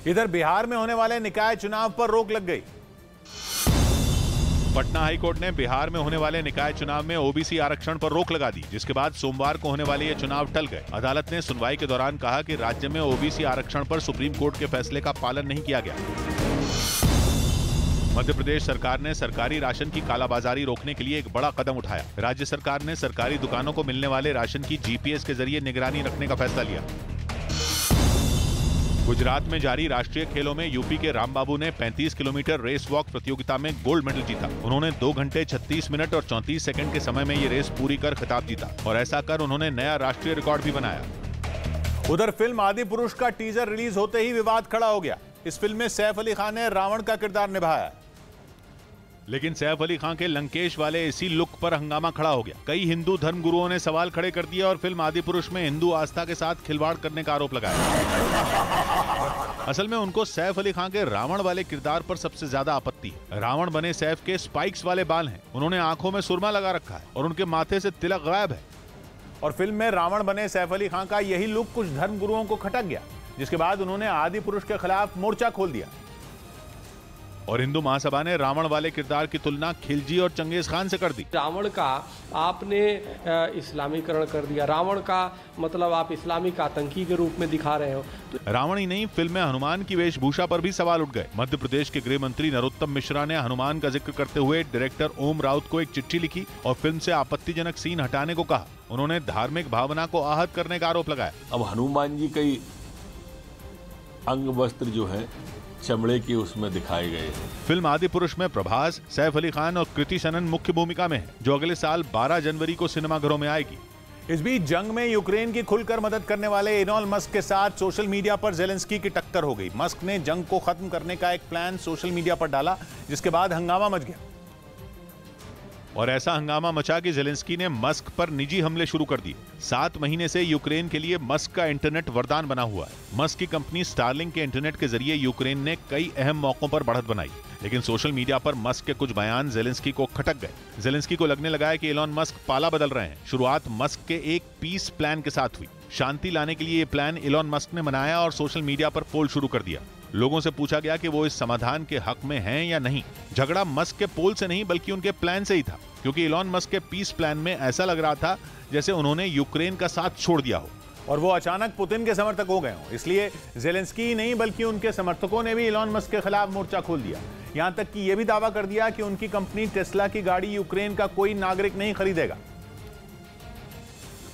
इधर बिहार में होने वाले निकाय चुनाव पर रोक लग गई। पटना हाईकोर्ट ने बिहार में होने वाले निकाय चुनाव में ओबीसी आरक्षण पर रोक लगा दी, जिसके बाद सोमवार को होने वाले ये चुनाव टल गए। अदालत ने सुनवाई के दौरान कहा कि राज्य में ओबीसी आरक्षण पर सुप्रीम कोर्ट के फैसले का पालन नहीं किया गया। मध्य प्रदेश सरकार ने सरकारी राशन की कालाबाजारी रोकने के लिए एक बड़ा कदम उठाया। राज्य सरकार ने सरकारी दुकानों को मिलने वाले राशन की जीपीएस के जरिए निगरानी रखने का फैसला लिया। गुजरात में जारी राष्ट्रीय खेलों में यूपी के रामबाबू ने 35 किलोमीटर रेस वॉक प्रतियोगिता में गोल्ड मेडल जीता। उन्होंने 2 घंटे 36 मिनट और 34 सेकंड के समय में ये रेस पूरी कर खिताब जीता और ऐसा कर उन्होंने नया राष्ट्रीय रिकॉर्ड भी बनाया। उधर फिल्म आदि पुरुष का टीजर रिलीज होते ही विवाद खड़ा हो गया। इस फिल्म में सैफ अली खान ने रावण का किरदार निभाया, लेकिन सैफ अली खान के लंकेश वाले इसी लुक पर हंगामा खड़ा हो गया। कई हिंदू धर्मगुरुओं ने सवाल खड़े कर दिए और फिल्म आदि पुरुष में हिंदू आस्था के साथ खिलवाड़ करने का आरोप लगाया। असल में उनको सैफ अली खान के रावण वाले किरदार पर सबसे ज्यादा आपत्ति है। रावण बने सैफ के स्पाइक्स वाले बाल हैं, उन्होंने आंखों में सुरमा लगा रखा है और उनके माथे से तिलक गायब है। और फिल्म में रावण बने सैफ अली खान का यही लुक कुछ धर्मगुरुओं को खटक गया, जिसके बाद उन्होंने आदि पुरुष के खिलाफ मोर्चा खोल दिया। और हिंदू महासभा ने रावण वाले किरदार की तुलना खिलजी और चंगेज खान से कर दी। रावण का आपने इस्लामीकरण कर दिया, रावण का मतलब आप इस्लामिक आतंकी के रूप में दिखा रहे हो। रावण ही नहीं, फिल्म में हनुमान की वेशभूषा पर भी सवाल उठ गए। मध्य प्रदेश के गृह मंत्री नरोत्तम मिश्रा ने हनुमान का जिक्र करते हुए डायरेक्टर ओम राउत को एक चिट्ठी लिखी और फिल्म से आपत्तिजनक सीन हटाने को कहा। उन्होंने धार्मिक भावना को आहत करने का आरोप लगाया। अब हनुमान जी कई अंग वस्त्र जो है चमड़े की उसमें दिखाए गए हैं। फिल्म आदि पुरुष में प्रभास, सैफ अली खान और कृति सनन मुख्य भूमिका में है, जो अगले साल 12 जनवरी को सिनेमाघरों में आएगी। इस बीच जंग में यूक्रेन की खुलकर मदद करने वाले इलॉन मस्क के साथ सोशल मीडिया पर जेलेंस्की की टक्कर हो गई। मस्क ने जंग को खत्म करने का एक प्लान सोशल मीडिया पर डाला, जिसके बाद हंगामा मच गया। और ऐसा हंगामा मचा कि जेलेंस्की ने मस्क पर निजी हमले शुरू कर दिए। 7 महीने से यूक्रेन के लिए मस्क का इंटरनेट वरदान बना हुआ है। मस्क की कंपनी स्टारलिंक के इंटरनेट के जरिए यूक्रेन ने कई अहम मौकों पर बढ़त बनाई, लेकिन सोशल मीडिया पर मस्क के कुछ बयान जेलेंस्की को खटक गए। जेलेंस्की को लगने लगा है कि इलॉन मस्क पाला बदल रहे हैं। शुरुआत मस्क के एक पीस प्लान के साथ हुई। शांति लाने के लिए ये प्लान इलॉन मस्क ने बनाया और सोशल मीडिया पर पोल शुरू कर दिया। लोगों से पूछा गया कि वो इस समाधान के हक में हैं या नहीं। झगड़ा मस्क के पोल से नहीं बल्कि उनके प्लान से ही था, क्योंकि इलॉन मस्क के पीस प्लान में ऐसा लग रहा था जैसे उन्होंने यूक्रेन का साथ छोड़ दिया हो और वो अचानक पुतिन के समर्थक हो गए हों। इसलिए जेलेंस्की ही नहीं बल्कि उनके समर्थकों ने भी इलॉन मस्क के खिलाफ मोर्चा खोल दिया। यहां तक कि यह भी दावा कर दिया कि उनकी कंपनी टेस्ला की गाड़ी यूक्रेन का कोई नागरिक नहीं खरीदेगा।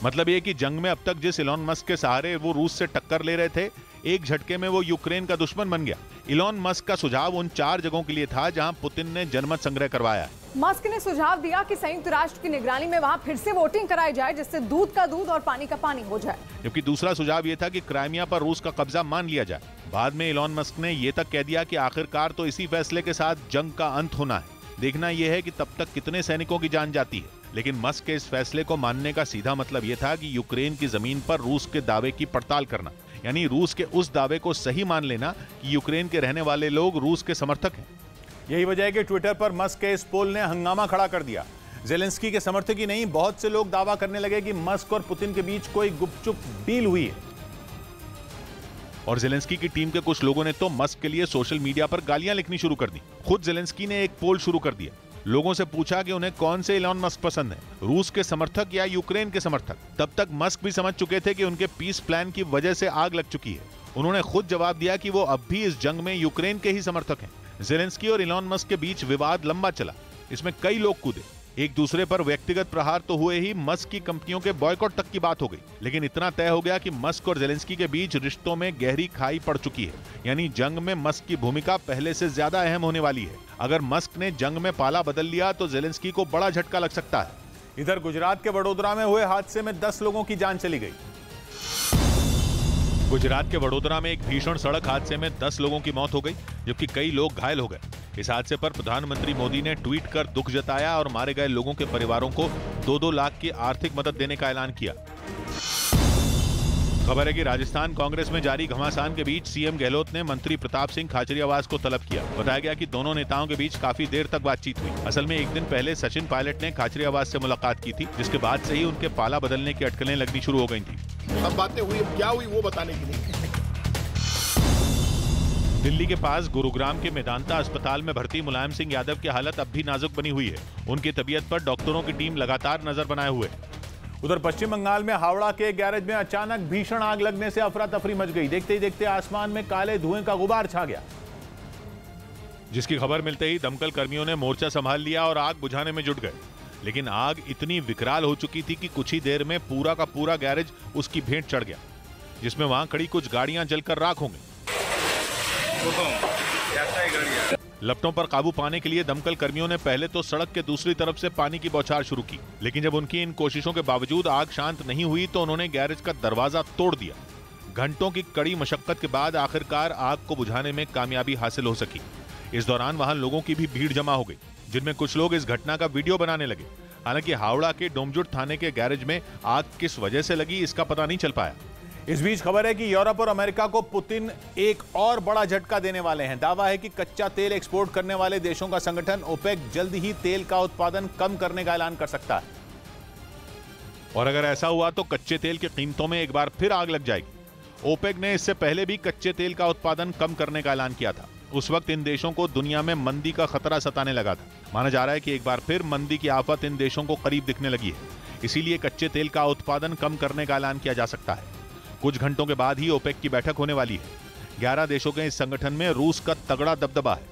मतलब ये कि जंग में अब तक जिस इलॉन मस्क के सहारे वो रूस से टक्कर ले रहे थे, एक झटके में वो यूक्रेन का दुश्मन बन गया। इलॉन मस्क का सुझाव उन 4 जगहों के लिए था जहां पुतिन ने जनमत संग्रह करवाया। मस्क ने सुझाव दिया कि संयुक्त राष्ट्र की निगरानी में वहां फिर से वोटिंग कराई जाए, जिससे दूध का दूध और पानी का पानी हो जाए। जबकि दूसरा सुझाव ये था कि क्राइमिया पर रूस का कब्जा मान लिया जाए। बाद में इलॉन मस्क ने ये तक कह दिया कि आखिरकार तो इसी फैसले के साथ जंग का अंत होना है। देखना यह है कि तब तक कितने सैनिकों की जान जाती है। लेकिन मस्क के इस फैसले को मानने का सीधा मतलब यह था कि यूक्रेन की जमीन पर रूस के दावे की पड़ताल करना, यानी रूस के उस दावे को सही मान लेना कि यूक्रेन के रहने वाले लोग रूस के समर्थक हैं। यही वजह है कि ट्विटर पर मस्क के इस पोल ने हंगामा खड़ा कर दिया। जेलेंस्की के समर्थक ही नहीं, बहुत से लोग दावा करने लगे कि मस्क और पुतिन के बीच कोई गुपचुप डील हुई है। और जेलेंस्की की टीम के कुछ लोगों ने तो मस्क के लिए सोशल मीडिया पर गालियां लिखनी शुरू कर दी। खुद जेलेंस्की ने एक पोल शुरू कर दिया। लोगों से पूछा कि उन्हें कौन से इलॉन मस्क पसंद है, रूस के समर्थक या यूक्रेन के समर्थक। तब तक मस्क भी समझ चुके थे कि उनके पीस प्लान की वजह से आग लग चुकी है। उन्होंने खुद जवाब दिया कि वो अब भी इस जंग में यूक्रेन के ही समर्थक हैं। जेलेंस्की और इलॉन मस्क के बीच विवाद लंबा चला। इसमें कई लोग कूदे। एक दूसरे पर व्यक्तिगत प्रहार तो हुए ही, मस्क की कंपनियों के बॉयकॉट तक की बात हो गई। लेकिन इतना तय हो गया कि मस्क और जेलेंस्की के बीच रिश्तों में गहरी खाई पड़ चुकी है। यानी जंग में मस्क की भूमिका पहले से ज्यादा अहम होने वाली है। अगर मस्क ने जंग में पाला बदल लिया तो जेलेंस्की को बड़ा झटका लग सकता है। इधर गुजरात के वडोदरा में हुए हादसे में 10 लोगों की जान चली गई। गुजरात के वडोदरा में एक भीषण सड़क हादसे में 10 लोगों की मौत हो गई, जबकि कई लोग घायल हो गए। इस हादसे पर प्रधानमंत्री मोदी ने ट्वीट कर दुख जताया और मारे गए लोगों के परिवारों को 2-2 लाख की आर्थिक मदद देने का ऐलान किया। खबर है कि राजस्थान कांग्रेस में जारी घमासान के बीच सीएम गहलोत ने मंत्री प्रताप सिंह खाचरियावास को तलब किया। बताया गया कि दोनों नेताओं के बीच काफी देर तक बातचीत हुई। असल में एक दिन पहले सचिन पायलट ने खाचरियावास से मुलाकात की थी, जिसके बाद से ही उनके पाला बदलने की अटकलें लगनी शुरू हो गई थी। अब बातें हुई, अब क्या हुई वो बताने के लिए दिल्ली के पास गुरुग्राम के मेदांता अस्पताल में भर्ती मुलायम सिंह यादव की हालत अब भी नाजुक बनी हुई है। उनकी तबीयत पर डॉक्टरों की टीम लगातार नजर बनाए हुए है। उधर पश्चिम बंगाल में हावड़ा के गैरेज में अचानक भीषण आग लगने से अफरा तफरी मच गई। देखते ही देखते आसमान में काले धुएं का गुबार छा गया, जिसकी खबर मिलते ही दमकल कर्मियों ने मोर्चा संभाल लिया और आग बुझाने में जुट गए। लेकिन आग इतनी विकराल हो चुकी थी कि कुछ ही देर में पूरा का पूरा गैरेज उसकी भेंट चढ़ गया, जिसमें वहां खड़ी कुछ गाड़ियां जलकर राख हो गई। लपटों पर काबू पाने के लिए दमकल कर्मियों ने पहले तो सड़क के दूसरी तरफ से पानी की बौछार शुरू की, लेकिन जब उनकी इन कोशिशों के बावजूद आग शांत नहीं हुई तो उन्होंने गैरेज का दरवाजा तोड़ दिया। घंटों की कड़ी मशक्कत के बाद आखिरकार आग को बुझाने में कामयाबी हासिल हो सकी। इस दौरान वहां लोगों की भी भीड़ जमा हो गई, जिनमें कुछ लोग इस घटना का वीडियो बनाने लगे। हालांकि हावड़ा के डोमजुट थाने के गैरेज में आग किस वजह से लगी इसका पता नहीं चल पाया। इस बीच खबर है कि यूरोप और अमेरिका को पुतिन एक और बड़ा झटका देने वाले हैं। दावा है कि कच्चा तेल एक्सपोर्ट करने वाले देशों का संगठन ओपेक जल्द ही तेल का उत्पादन कम करने का ऐलान कर सकता है। और अगर ऐसा हुआ तो कच्चे तेल की कीमतों में एक बार फिर आग लग जाएगी। ओपेक ने इससे पहले भी कच्चे तेल का उत्पादन कम करने का ऐलान किया था। उस वक्त इन देशों को दुनिया में मंदी का खतरा सताने लगा था। माना जा रहा है कि एक बार फिर मंदी की आफत इन देशों को करीब दिखने लगी है। इसीलिए कच्चे तेल का उत्पादन कम करने का ऐलान किया जा सकता है। कुछ घंटों के बाद ही ओपेक की बैठक होने वाली है। 11 देशों के इस संगठन में रूस का तगड़ा दबदबा है।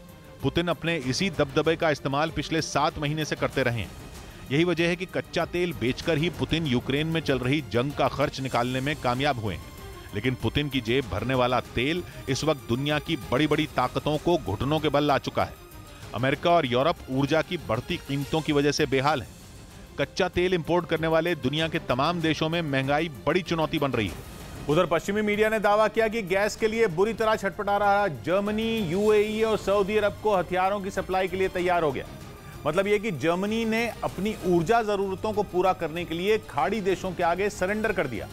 पुतिन अपने इसी दबदबे का इस्तेमाल पिछले 7 महीने से करते रहे हैं। यही वजह है कि कच्चा तेल बेचकर ही पुतिन यूक्रेन में चल रही जंग का खर्च निकालने में कामयाब हुए हैं। लेकिन पुतिन की जेब भरने वाला तेल इस वक्त दुनिया की बड़ी बड़ी ताकतों को घुटनों के बल ला चुका है। अमेरिका और यूरोप ऊर्जा की बढ़ती कीमतों की वजह से बेहाल है। कच्चा तेल इंपोर्ट करने वाले दुनिया के तमाम देशों में महंगाई बड़ी चुनौती बन रही है। उधर पश्चिमी मीडिया ने दावा किया कि गैस के लिए बुरी तरह छटपटा रहा जर्मनी, यूएई और सऊदी अरब को हथियारों की सप्लाई के लिए तैयार हो गया। मतलब यह कि जर्मनी ने अपनी ऊर्जा जरूरतों को पूरा करने के लिए खाड़ी देशों के आगे सरेंडर कर दिया,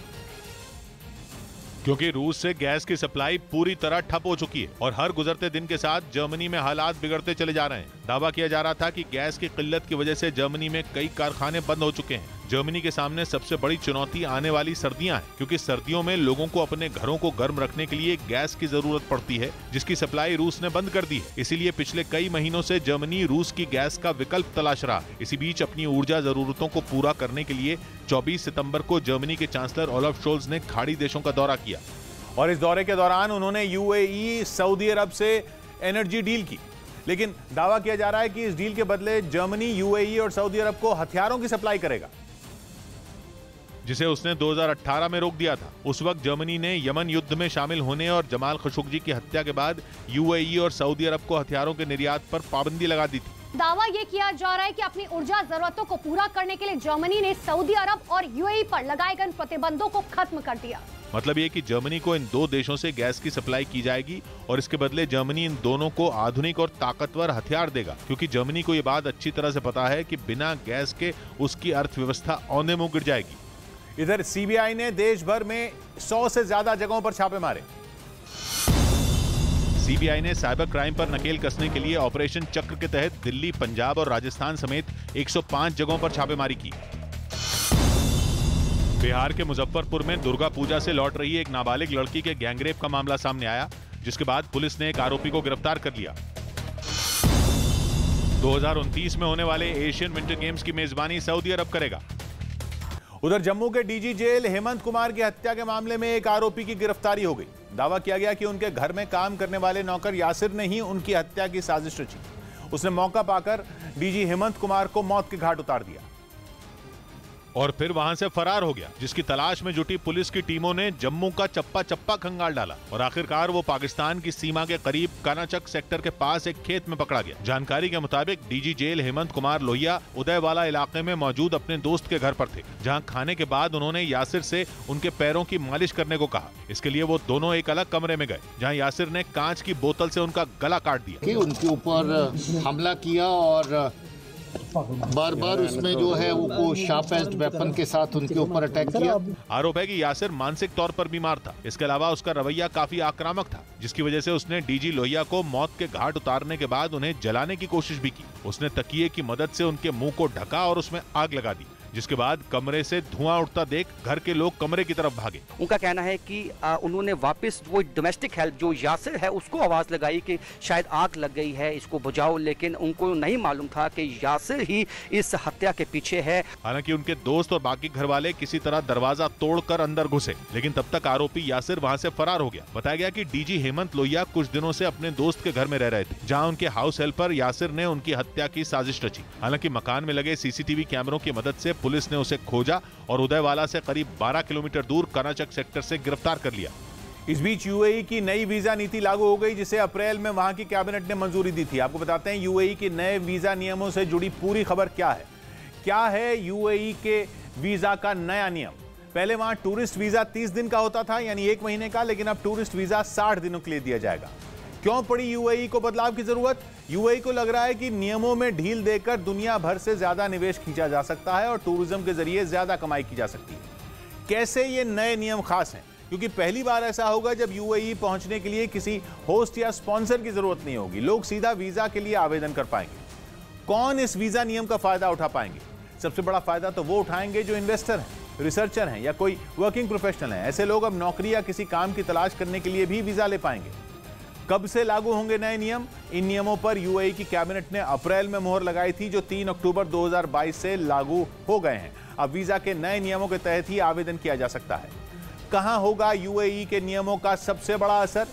क्योंकि रूस से गैस की सप्लाई पूरी तरह ठप हो चुकी है और हर गुजरते दिन के साथ जर्मनी में हालात बिगड़ते चले जा रहे हैं। दावा किया जा रहा था कि गैस की किल्लत की वजह से जर्मनी में कई कारखाने बंद हो चुके हैं। जर्मनी के सामने सबसे बड़ी चुनौती आने वाली सर्दियां हैं, क्योंकि सर्दियों में लोगों को अपने घरों को गर्म रखने के लिए गैस की जरूरत पड़ती है, जिसकी सप्लाई रूस ने बंद कर दी है। इसीलिए पिछले कई महीनों से जर्मनी रूस की गैस का विकल्प तलाश रहा है। इसी बीच अपनी ऊर्जा जरूरतों को पूरा करने के लिए 24 सितंबर को जर्मनी के चांसलर ओलाफ शोल्ज ने खाड़ी देशों का दौरा किया और इस दौरे के दौरान उन्होंने यूएई, सऊदी अरब से एनर्जी डील की। लेकिन दावा किया जा रहा है कि इस डील के बदले जर्मनी, यूएई और सऊदी अरब को हथियारों की सप्लाई करेगा, जिसे उसने 2018 में रोक दिया था। उस वक्त जर्मनी ने यमन युद्ध में शामिल होने और जमाल खशोगी की हत्या के बाद यूएई और सऊदी अरब को हथियारों के निर्यात पर पाबंदी लगा दी थी। दावा ये किया जा रहा है कि अपनी ऊर्जा जरूरतों को पूरा करने के लिए जर्मनी ने सऊदी अरब और यूएई पर लगाए गए प्रतिबंधों को खत्म कर दिया। मतलब ये कि जर्मनी को इन 2 देशों से गैस की सप्लाई की जाएगी और इसके बदले जर्मनी इन दोनों को आधुनिक और ताकतवर हथियार देगा, क्योंकि जर्मनी को ये बात अच्छी तरह से पता है कि बिना गैस के उसकी अर्थव्यवस्था औंधे मुंह गिर जाएगी। इधर सीबीआई ने देश भर में 100 से ज्यादा जगहों पर छापे मारे। सीबीआई ने साइबर क्राइम पर नकेल कसने के लिए ऑपरेशन चक्र के तहत दिल्ली, पंजाब और राजस्थान समेत 105 जगहों पर छापेमारी की। बिहार के मुजफ्फरपुर में दुर्गा पूजा से लौट रही एक नाबालिग लड़की के गैंगरेप का मामला सामने आया, जिसके बाद पुलिस ने एक आरोपी को गिरफ्तार कर लिया। 2029 में होने वाले एशियन विंटर गेम्स की मेजबानी सऊदी अरब करेगा। उधर जम्मू के डीजी जेल हेमंत कुमार की हत्या के मामले में एक आरोपी की गिरफ्तारी हो गई। दावा किया गया कि उनके घर में काम करने वाले नौकर यासिर ने ही उनकी हत्या की साजिश रची। उसने मौका पाकर डीजी हेमंत कुमार को मौत के घाट उतार दिया और फिर वहां से फरार हो गया, जिसकी तलाश में जुटी पुलिस की टीमों ने जम्मू का चप्पा चप्पा खंगाल डाला और आखिरकार वो पाकिस्तान की सीमा के करीब कानाचक सेक्टर के पास एक खेत में पकड़ा गया। जानकारी के मुताबिक डीजी जेल हेमंत कुमार लोहिया उदयवाला इलाके में मौजूद अपने दोस्त के घर पर थे, जहां खाने के बाद उन्होंने यासिर से उनके पैरों की मालिश करने को कहा। इसके लिए वो दोनों एक अलग कमरे में गए, जहाँ यासिर ने कांच की बोतल से उनका गला काट दिया, उनके ऊपर हमला किया और बार बार उसमें जो है वो शार्प एज्ड वेपन के साथ उनके ऊपर अटैक किया। आरोप है कि यासिर मानसिक तौर पर बीमार था। इसके अलावा उसका रवैया काफी आक्रामक था, जिसकी वजह से उसने डीजी लोहिया को मौत के घाट उतारने के बाद उन्हें जलाने की कोशिश भी की। उसने तकिए की मदद से उनके मुंह को ढका और उसमें आग लगा दी, जिसके बाद कमरे से धुआं उठता देख घर के लोग कमरे की तरफ भागे। उनका कहना है कि उन्होंने वापस वो डोमेस्टिक हेल्प जो यासिर है उसको आवाज लगाई कि शायद आग लग गई है, इसको बुझाओ, लेकिन उनको नहीं मालूम था कि यासिर ही इस हत्या के पीछे है। हालांकि उनके दोस्त और बाकी घर वाले किसी तरह दरवाजा तोड़कर अंदर घुसे, लेकिन तब तक आरोपी यासिर वहां से फरार हो गया। बताया गया कि डीजी हेमंत लोहिया कुछ दिनों से अपने दोस्त के घर में रह रहे थे, जहां उनके हाउस हेल्पर यासिर ने उनकी हत्या की साजिश रची। हालांकि मकान में लगे सीसीटीवी कैमरों की मदद से पुलिस ने उसे खोजा और उदयवाला से करीब 12 किलोमीटर दूर कर्नाचक सेक्टर से गिरफ्तार कर लिया। इस बीच यूएई की नई वीजा नीति लागू हो गई, जिसे अप्रैल में वहां की कैबिनेट ने मंजूरी दी थी। आपको बताते हैं यूएई के नए वीजा नियमों से जुड़ी पूरी खबर क्या है। क्या है यूएई के वीजा का नया नियम? पहले वहां टूरिस्ट वीजा 30 दिन का होता था, यानी 1 महीने का, लेकिन अब टूरिस्ट वीजा 60 दिनों के लिए दिया जाएगा। क्यों पड़ी यूएई को बदलाव की जरूरत? यूएई को लग रहा है कि नियमों में ढील देकर दुनिया भर से ज्यादा निवेश खींचा जा सकता है और टूरिज्म के जरिए ज्यादा कमाई की जा सकती है। कैसे ये नए नियम खास हैं? क्योंकि पहली बार ऐसा होगा जब यूएई पहुंचने के लिए किसी होस्ट या स्पॉन्सर की जरूरत नहीं होगी, लोग सीधा वीजा के लिए आवेदन कर पाएंगे। कौन इस वीजा नियम का फायदा उठा पाएंगे? सबसे बड़ा फायदा तो वो उठाएंगे जो इन्वेस्टर हैं, रिसर्चर हैं या कोई वर्किंग प्रोफेशनल हैं। ऐसे लोग अब नौकरी या किसी काम की तलाश करने के लिए भी वीजा ले पाएंगे। कब से लागू होंगे नए नियम? इन नियमों पर यूएई की कैबिनेट ने अप्रैल में मोहर लगाई थी, जो 3 अक्टूबर 2022 से लागू हो गए हैं। अब वीजा के नए नियमों के तहत ही आवेदन किया जा सकता है। कहां होगा यूएई के नियमों का सबसे बड़ा असर?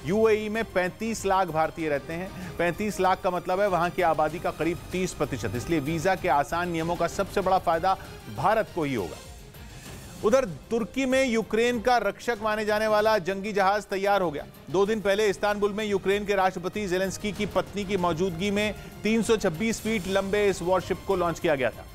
यूएई में 35 लाख भारतीय रहते हैं। 35 लाख का मतलब है वहां की आबादी का करीब 30%। इसलिए वीजा के आसान नियमों का सबसे बड़ा फायदा भारत को ही होगा। उधर तुर्की में यूक्रेन का रक्षक माने जाने वाला जंगी जहाज तैयार हो गया। 2 दिन पहले इस्तांबुल में यूक्रेन के राष्ट्रपति जेलेंस्की की पत्नी की मौजूदगी में 326 फीट लंबे इस वॉरशिप को लॉन्च किया गया था।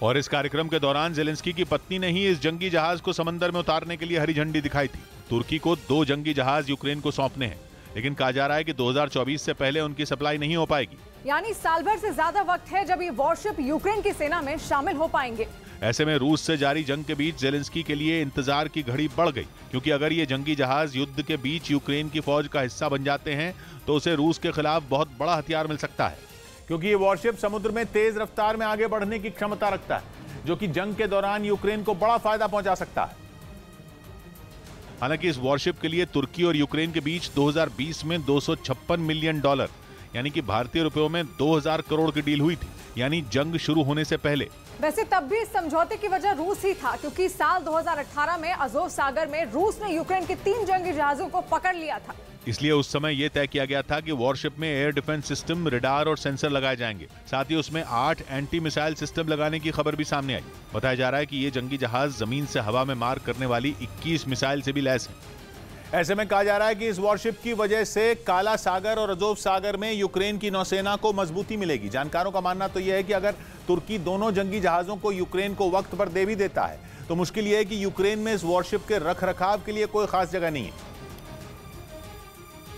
और इस कार्यक्रम के दौरान जेलेंस्की की पत्नी ने ही इस जंगी जहाज को समंदर में उतारने के लिए हरी झंडी दिखाई थी। तुर्की को 2 जंगी जहाज यूक्रेन को सौंपने हैं, लेकिन कहा जा रहा है कि 2024 से पहले उनकी सप्लाई नहीं हो पाएगी। यानी साल भर से ज्यादा वक्त है जब ये वॉरशिप यूक्रेन की सेना में शामिल हो पाएंगे। ऐसे में रूस से जारी जंग के बीच जेलेंस्की के लिए इंतजार की घड़ी बढ़ गई, क्योंकि अगर ये जंगी जहाज युद्ध के बीच यूक्रेन की फौज का हिस्सा बन जाते हैं तो उसे रूस के खिलाफ बहुत बड़ा हथियार मिल सकता है। क्योंकि ये वॉरशिप समुद्र में तेज रफ्तार में आगे बढ़ने की क्षमता रखता है, जो कि जंग के दौरान यूक्रेन को बड़ा फायदा पहुंचा सकता है। हालांकि इस वॉरशिप के लिए तुर्की और यूक्रेन के बीच 2020 में $256 मिलियन, यानी कि भारतीय रुपयों में 2000 करोड़ की डील हुई थी, यानी जंग शुरू होने से पहले। वैसे तब भी इस समझौते की वजह रूस ही था, क्योंकि साल 2018 में अज़ोव सागर में रूस ने यूक्रेन के 3 जंगी जहाजों को पकड़ लिया था। इसलिए उस समय यह तय किया गया था कि वॉरशिप में एयर डिफेंस सिस्टम, रडार और सेंसर लगाए जाएंगे। साथ ही उसमें 8 एंटी मिसाइल सिस्टम लगाने की खबर भी सामने आई। बताया जा रहा है कि ये जंगी जहाज जमीन से हवा में मार करने वाली 21 मिसाइल से भी लैस है। ऐसे में कहा जा रहा है कि इस वॉरशिप की वजह से काला सागर और अज़ोव सागर में यूक्रेन की नौसेना को मजबूती मिलेगी। जानकारों का मानना तो यह है कि अगर तुर्की दोनों जंगी जहाजों को यूक्रेन को वक्त पर दे भी देता है तो मुश्किल यह है कि यूक्रेन में इस वॉरशिप के रखरखाव के लिए कोई खास जगह नहीं है,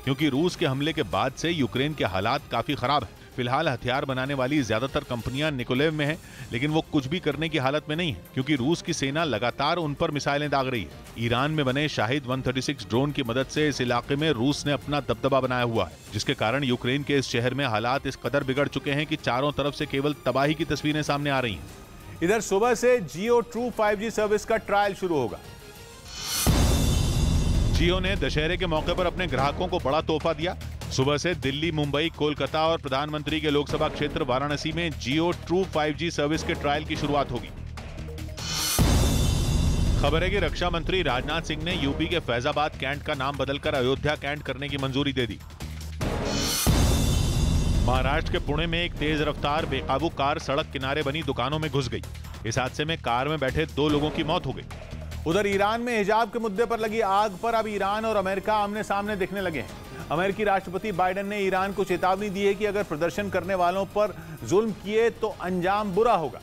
क्योंकि रूस के हमले के बाद से यूक्रेन के हालात काफी खराब हैं। फिलहाल हथियार बनाने वाली ज्यादातर कंपनियां निकोलेव में हैं, लेकिन वो कुछ भी करने की हालत में नहीं है, क्योंकि रूस की सेना लगातार उन पर मिसाइलें दाग रही है। ईरान में बने शाहिद 136 ड्रोन की मदद से इस इलाके में रूस ने अपना दबदबा बनाया हुआ है, जिसके कारण यूक्रेन के इस शहर में हालात इस कदर बिगड़ चुके हैं कि चारों तरफ से केवल तबाही की तस्वीरें सामने आ रही हैं। इधर सुबह से जियो ट्रू 5G सर्विस का ट्रायल शुरू होगा। जियो ने दशहरे के मौके पर अपने ग्राहकों को बड़ा तोहफा दिया। सुबह से दिल्ली, मुंबई, कोलकाता और प्रधानमंत्री के लोकसभा क्षेत्र वाराणसी में जियो ट्रू 5G सर्विस के ट्रायल की शुरुआत होगी। खबर है कि रक्षा मंत्री राजनाथ सिंह ने यूपी के फैजाबाद कैंट का नाम बदलकर अयोध्या कैंट करने की मंजूरी दे दी। महाराष्ट्र के पुणे में एक तेज रफ्तार बेकाबू कार सड़क किनारे बनी दुकानों में घुस गई। इस हादसे में कार में बैठे 2 लोगों की मौत हो गई। उधर ईरान में हिजाब के मुद्दे पर लगी आग पर अब ईरान और अमेरिका आमने सामने दिखने लगे हैं। अमेरिकी राष्ट्रपति बाइडेन ने ईरान को चेतावनी दी है कि अगर प्रदर्शन करने वालों पर जुल्म किए तो अंजाम बुरा होगा,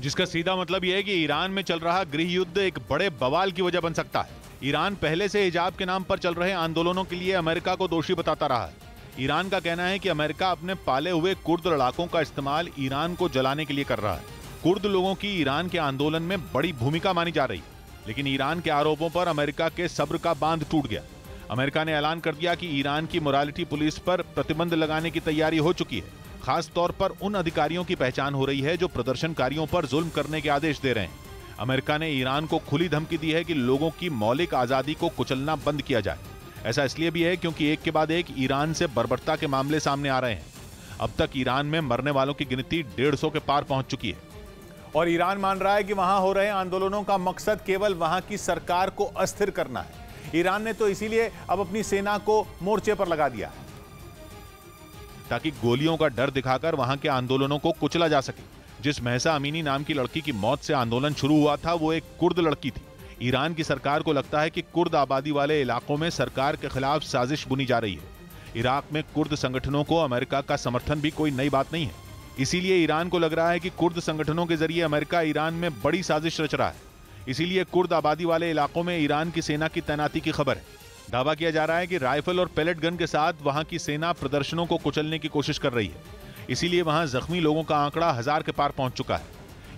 जिसका सीधा मतलब यह है कि ईरान में चल रहा गृह युद्ध एक बड़े बवाल की वजह बन सकता है। ईरान पहले से हिजाब के नाम पर चल रहे आंदोलनों के लिए अमेरिका को दोषी बताता रहा है। ईरान का कहना है कि अमेरिका अपने पाले हुए कुर्द लड़ाकों का इस्तेमाल ईरान को जलाने के लिए कर रहा है। कुर्द लोगों की ईरान के आंदोलन में बड़ी भूमिका मानी जा रही है, लेकिन ईरान के आरोपों पर अमेरिका के सब्र का बांध टूट गया। अमेरिका ने ऐलान कर दिया कि ईरान की मोरालिटी पुलिस पर प्रतिबंध लगाने की तैयारी हो चुकी है। खास तौर पर उन अधिकारियों की पहचान हो रही है जो प्रदर्शनकारियों पर जुल्म करने के आदेश दे रहे हैं। अमेरिका ने ईरान को खुली धमकी दी है कि लोगों की मौलिक आजादी को कुचलना बंद किया जाए। ऐसा इसलिए भी है क्योंकि एक के बाद एक ईरान से बर्बरता के मामले सामने आ रहे हैं। अब तक ईरान में मरने वालों की गिनती 150 के पार पहुंच चुकी है। और ईरान मान रहा है कि वहां हो रहे आंदोलनों का मकसद केवल वहां की सरकार को अस्थिर करना है। ईरान ने तो इसीलिए अब अपनी सेना को मोर्चे पर लगा दिया है ताकि गोलियों का डर दिखाकर वहां के आंदोलनों को कुचला जा सके। जिस महसा अमीनी नाम की लड़की की मौत से आंदोलन शुरू हुआ था वो एक कुर्द लड़की थी। ईरान की सरकार को लगता है कि कुर्द आबादी वाले इलाकों में सरकार के खिलाफ साजिश बुनी जा रही है। इराक में कुर्द संगठनों को अमेरिका का समर्थन भी कोई नई बात नहीं है। इसीलिए ईरान को लग रहा है कि कुर्द संगठनों के जरिए अमेरिका ईरान में बड़ी साजिश रच रहा है। इसीलिए कुर्द आबादी वाले इलाकों में ईरान की सेना की तैनाती की खबर है। दावा किया जा रहा है कि राइफल और पैलेट गन के साथ वहां की सेना प्रदर्शनों को कुचलने की कोशिश कर रही है। इसीलिए वहां जख्मी लोगों का आंकड़ा 1000 के पार पहुंच चुका है।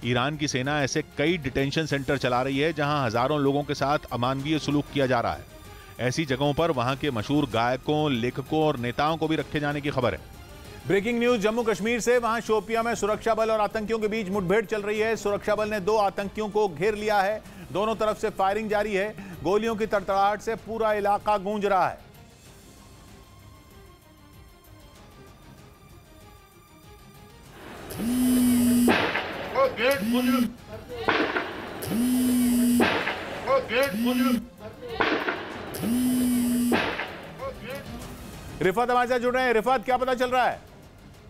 ईरान की सेना ऐसे कई डिटेंशन सेंटर चला रही है जहां हजारों लोगों के साथ अमानवीय सलूक किया जा रहा है। ऐसी जगहों पर वहां के मशहूर गायकों, लेखकों और नेताओं को भी रखे जाने की खबर है। ब्रेकिंग न्यूज जम्मू कश्मीर से। वहां शोपियां में सुरक्षा बल और आतंकियों के बीच मुठभेड़ चल रही है। सुरक्षा बल ने 2 आतंकियों को घेर लिया है। दोनों तरफ से फायरिंग जारी है। गोलियों की तड़तड़ाहट से पूरा इलाका गूंज रहा है। रिफात हमारे साथ जुड़ रहे हैं। रिफात, क्या पता चल रहा है?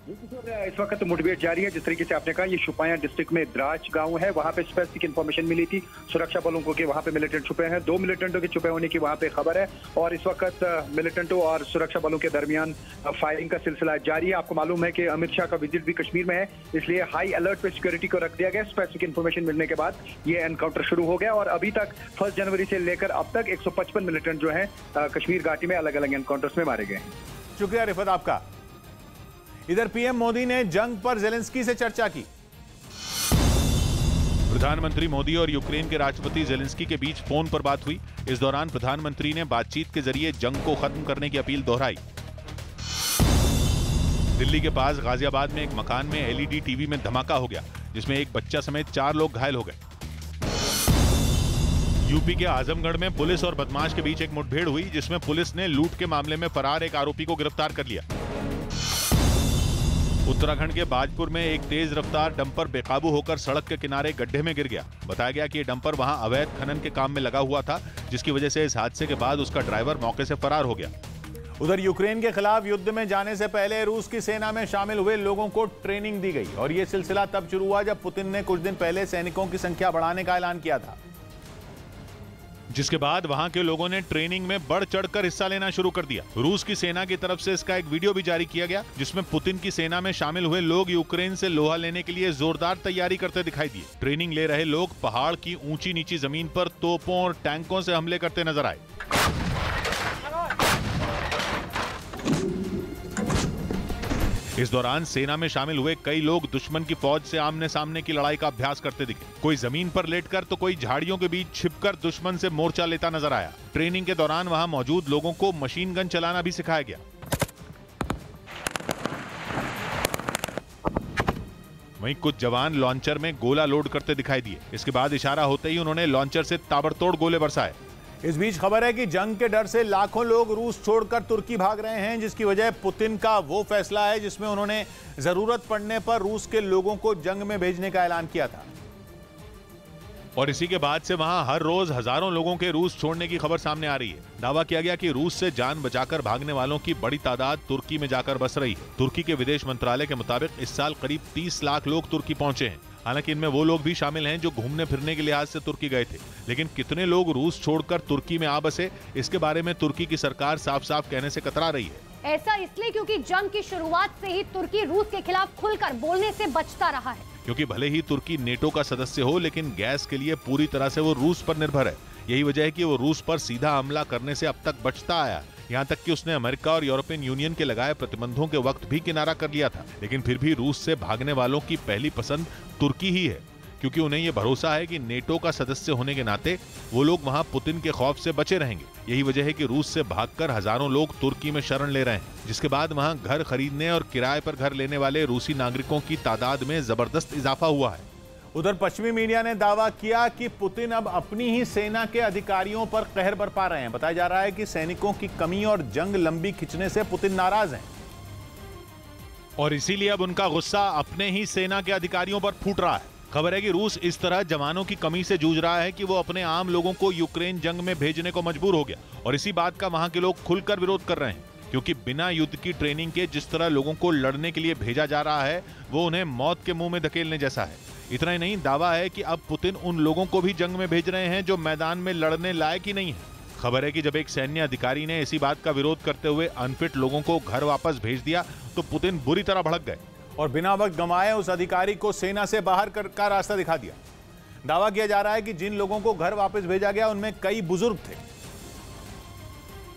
इस वक्त मुठभेड़ जारी है। जिस तरीके से आपने कहा, ये शुपाया डिस्ट्रिक्ट में द्राच गांव है। वहां पे स्पेसिफिक इन्फॉर्मेशन मिली थी सुरक्षा बलों को कि वहां पे मिलिटेंट छुपे हैं। 2 मिलिटेंटों के छुपे होने की वहां पे खबर है और इस वक्त मिलिटेंटों और सुरक्षा बलों के दरमियान फायरिंग का सिलसिला जारी है। आपको मालूम है कि अमित शाह का विजिट भी कश्मीर में है, इसलिए हाई अलर्ट पे सिक्योरिटी को रख दिया गया। स्पेसिफिक इन्फॉर्मेशन मिलने के बाद ये एनकाउंटर शुरू हो गया और अभी तक 1 जनवरी से लेकर अब तक 155 मिलिटेंट जो है कश्मीर घाटी में अलग अलग एनकाउंटर्स में मारे गए हैं। शुक्रिया रिफात आपका। इधर पीएम मोदी ने जंग पर जेलेंस्की से चर्चा की। प्रधानमंत्री मोदी और यूक्रेन के राष्ट्रपति जेलेंस्की के बीच फोन पर बात हुई। इस दौरान प्रधानमंत्री ने बातचीत के जरिए जंग को खत्म करने की अपील दोहराई। दिल्ली के पास गाजियाबाद में एक मकान में एलईडी टीवी में धमाका हो गया, जिसमें एक बच्चा समेत 4 लोग घायल हो गए। यूपी के आजमगढ़ में पुलिस और बदमाश के बीच एक मुठभेड़ हुई, जिसमें पुलिस ने लूट के मामले में फरार एक आरोपी को गिरफ्तार कर लिया। उत्तराखंड के बाजपुर में एक तेज रफ्तार डंपर बेकाबू होकर सड़क के किनारे गड्ढे में गिर गया। बताया गया कि ये डंपर वहां अवैध खनन के काम में लगा हुआ था, जिसकी वजह से इस हादसे के बाद उसका ड्राइवर मौके से फरार हो गया। उधर यूक्रेन के खिलाफ युद्ध में जाने से पहले रूस की सेना में शामिल हुए लोगों को ट्रेनिंग दी गई और यह सिलसिला तब शुरू हुआ जब पुतिन ने कुछ दिन पहले सैनिकों की संख्या बढ़ाने का ऐलान किया था, जिसके बाद वहां के लोगों ने ट्रेनिंग में बढ़ चढ़कर हिस्सा लेना शुरू कर दिया। रूस की सेना की तरफ से इसका एक वीडियो भी जारी किया गया, जिसमें पुतिन की सेना में शामिल हुए लोग यूक्रेन से लोहा लेने के लिए जोरदार तैयारी करते दिखाई दिए। ट्रेनिंग ले रहे लोग पहाड़ की ऊंची नीची जमीन पर तोपों और टैंकों से हमले करते नजर आए। इस दौरान सेना में शामिल हुए कई लोग दुश्मन की फौज से आमने सामने की लड़ाई का अभ्यास करते दिखे। कोई जमीन पर लेटकर तो कोई झाड़ियों के बीच छिपकर दुश्मन से मोर्चा लेता नजर आया। ट्रेनिंग के दौरान वहां मौजूद लोगों को मशीन गन चलाना भी सिखाया गया। वहीं कुछ जवान लॉन्चर में गोला लोड करते दिखाई दिए। इसके बाद इशारा होते ही उन्होंने लॉन्चर से ताबड़तोड़ गोले बरसाए। इस बीच खबर है कि जंग के डर से लाखों लोग रूस छोड़कर तुर्की भाग रहे हैं, जिसकी वजह पुतिन का वो फैसला है जिसमें उन्होंने जरूरत पड़ने पर रूस के लोगों को जंग में भेजने का ऐलान किया था। और इसी के बाद से वहां हर रोज हजारों लोगों के रूस छोड़ने की खबर सामने आ रही है। दावा किया गया कि रूस से जान बचाकर भागने वालों की बड़ी तादाद तुर्की में जाकर बस रही है। तुर्की के विदेश मंत्रालय के मुताबिक इस साल करीब 30 लाख लोग तुर्की पहुंचे हैं। हालांकि इनमें वो लोग भी शामिल हैं जो घूमने फिरने के लिहाज से तुर्की गए थे, लेकिन कितने लोग रूस छोड़कर तुर्की में आ बसे, इसके बारे में तुर्की की सरकार साफ साफ कहने से कतरा रही है। ऐसा इसलिए क्योंकि जंग की शुरुआत से ही तुर्की रूस के खिलाफ खुलकर बोलने से बचता रहा है। क्योंकि भले ही तुर्की नेटो का सदस्य हो, लेकिन गैस के लिए पूरी तरह से वो रूस पर निर्भर है। यही वजह है कि वो रूस पर सीधा हमला करने से अब तक बचता आया। यहाँ तक कि उसने अमेरिका और यूरोपियन यूनियन के लगाए प्रतिबंधों के वक्त भी किनारा कर लिया था, लेकिन फिर भी रूस से भागने वालों की पहली पसंद तुर्की ही है, क्योंकि उन्हें ये भरोसा है कि नेटो का सदस्य होने के नाते वो लोग वहां पुतिन के खौफ से बचे रहेंगे। यही वजह है कि रूस से भागकर हजारों लोग तुर्की में शरण ले रहे हैं, जिसके बाद वहां घर खरीदने और किराए पर घर लेने वाले रूसी नागरिकों की तादाद में जबरदस्त इजाफा हुआ है। उधर पश्चिमी मीडिया ने दावा किया कि पुतिन अब अपनी ही सेना के अधिकारियों पर कहर बरपा रहे हैं। बताया जा रहा है कि सैनिकों की कमी और जंग लंबी खिंचने से पुतिन नाराज हैं और इसीलिए अब उनका गुस्सा अपने ही सेना के अधिकारियों पर फूट रहा है। खबर है कि रूस इस तरह जवानों की कमी से जूझ रहा है कि वो अपने आम लोगों को यूक्रेन जंग में भेजने को मजबूर हो गया और इसी बात का वहां के लोग खुलकर विरोध कर रहे हैं, क्योंकि बिना युद्ध की ट्रेनिंग के जिस तरह लोगों को लड़ने के लिए भेजा जा रहा है वो उन्हें मौत के मुंह में धकेलने जैसा है। इतना ही नहीं, दावा है कि अब पुतिन उन लोगों को भी जंग में भेज रहे हैं जो मैदान में लड़ने लायक ही नहीं है। खबर है कि जब एक सैन्य अधिकारी ने इसी बात का विरोध करते हुए अनफिट लोगों को घर वापस भेज दिया तो पुतिन बुरी तरह भड़क गए और बिना वक्त गंवाए उस अधिकारी को सेना से बाहर का रास्ता दिखा दिया। दावा किया जा रहा है कि जिन लोगों को घर वापस भेजा गया उनमें कई बुजुर्ग थे,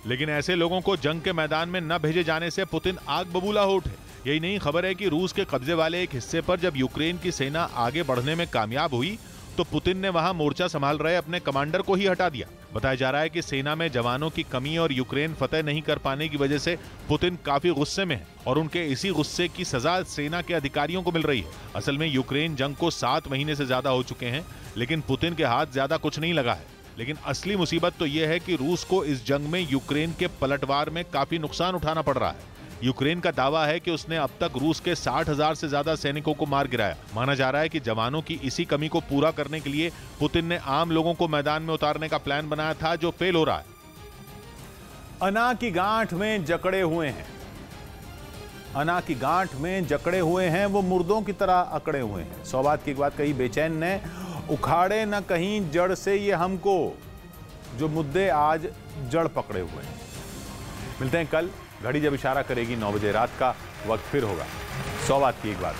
लेकिन ऐसे लोगों को जंग के मैदान में न भेजे जाने से पुतिन आग बबूला हो उठे। यही नहीं, खबर है कि रूस के कब्जे वाले एक हिस्से पर जब यूक्रेन की सेना आगे बढ़ने में कामयाब हुई तो पुतिन ने वहां मोर्चा संभाल रहे अपने कमांडर को ही हटा दिया। बताया जा रहा है कि सेना में जवानों की कमी और यूक्रेन फतेह नहीं कर पाने की वजह से पुतिन काफी गुस्से में है और उनके इसी गुस्से की सजा सेना के अधिकारियों को मिल रही है। असल में यूक्रेन जंग को 7 महीने से ज्यादा हो चुके हैं, लेकिन पुतिन के हाथ ज्यादा कुछ नहीं लगा है। लेकिन असली मुसीबत तो यह है कि रूस को इस जंग में यूक्रेन के पलटवार में काफी नुकसान उठाना पड़ रहा है। यूक्रेन का दावा है कि उसने अब तक रूस के 60,000 से ज्यादा सैनिकों को मार गिराया। माना जा रहा है कि जवानों की इसी कमी को पूरा करने के लिए पुतिन ने आम लोगों को मैदान में उतारने का प्लान बनाया था, जो फेल हो रहा है। अना की गांठ में जकड़े हुए हैं, अना की गांठ में जकड़े हुए हैं, वो मुर्दों की तरह अकड़े हुए हैं। सौगात की एक बात कही बेचैन ने, उखाड़े न कहीं जड़ से ये हमको, जो मुद्दे आज जड़ पकड़े हुए हैं। मिलते हैं कल, घड़ी जब इशारा करेगी 9 बजे रात का, वक्त फिर होगा सौगात की एक बात।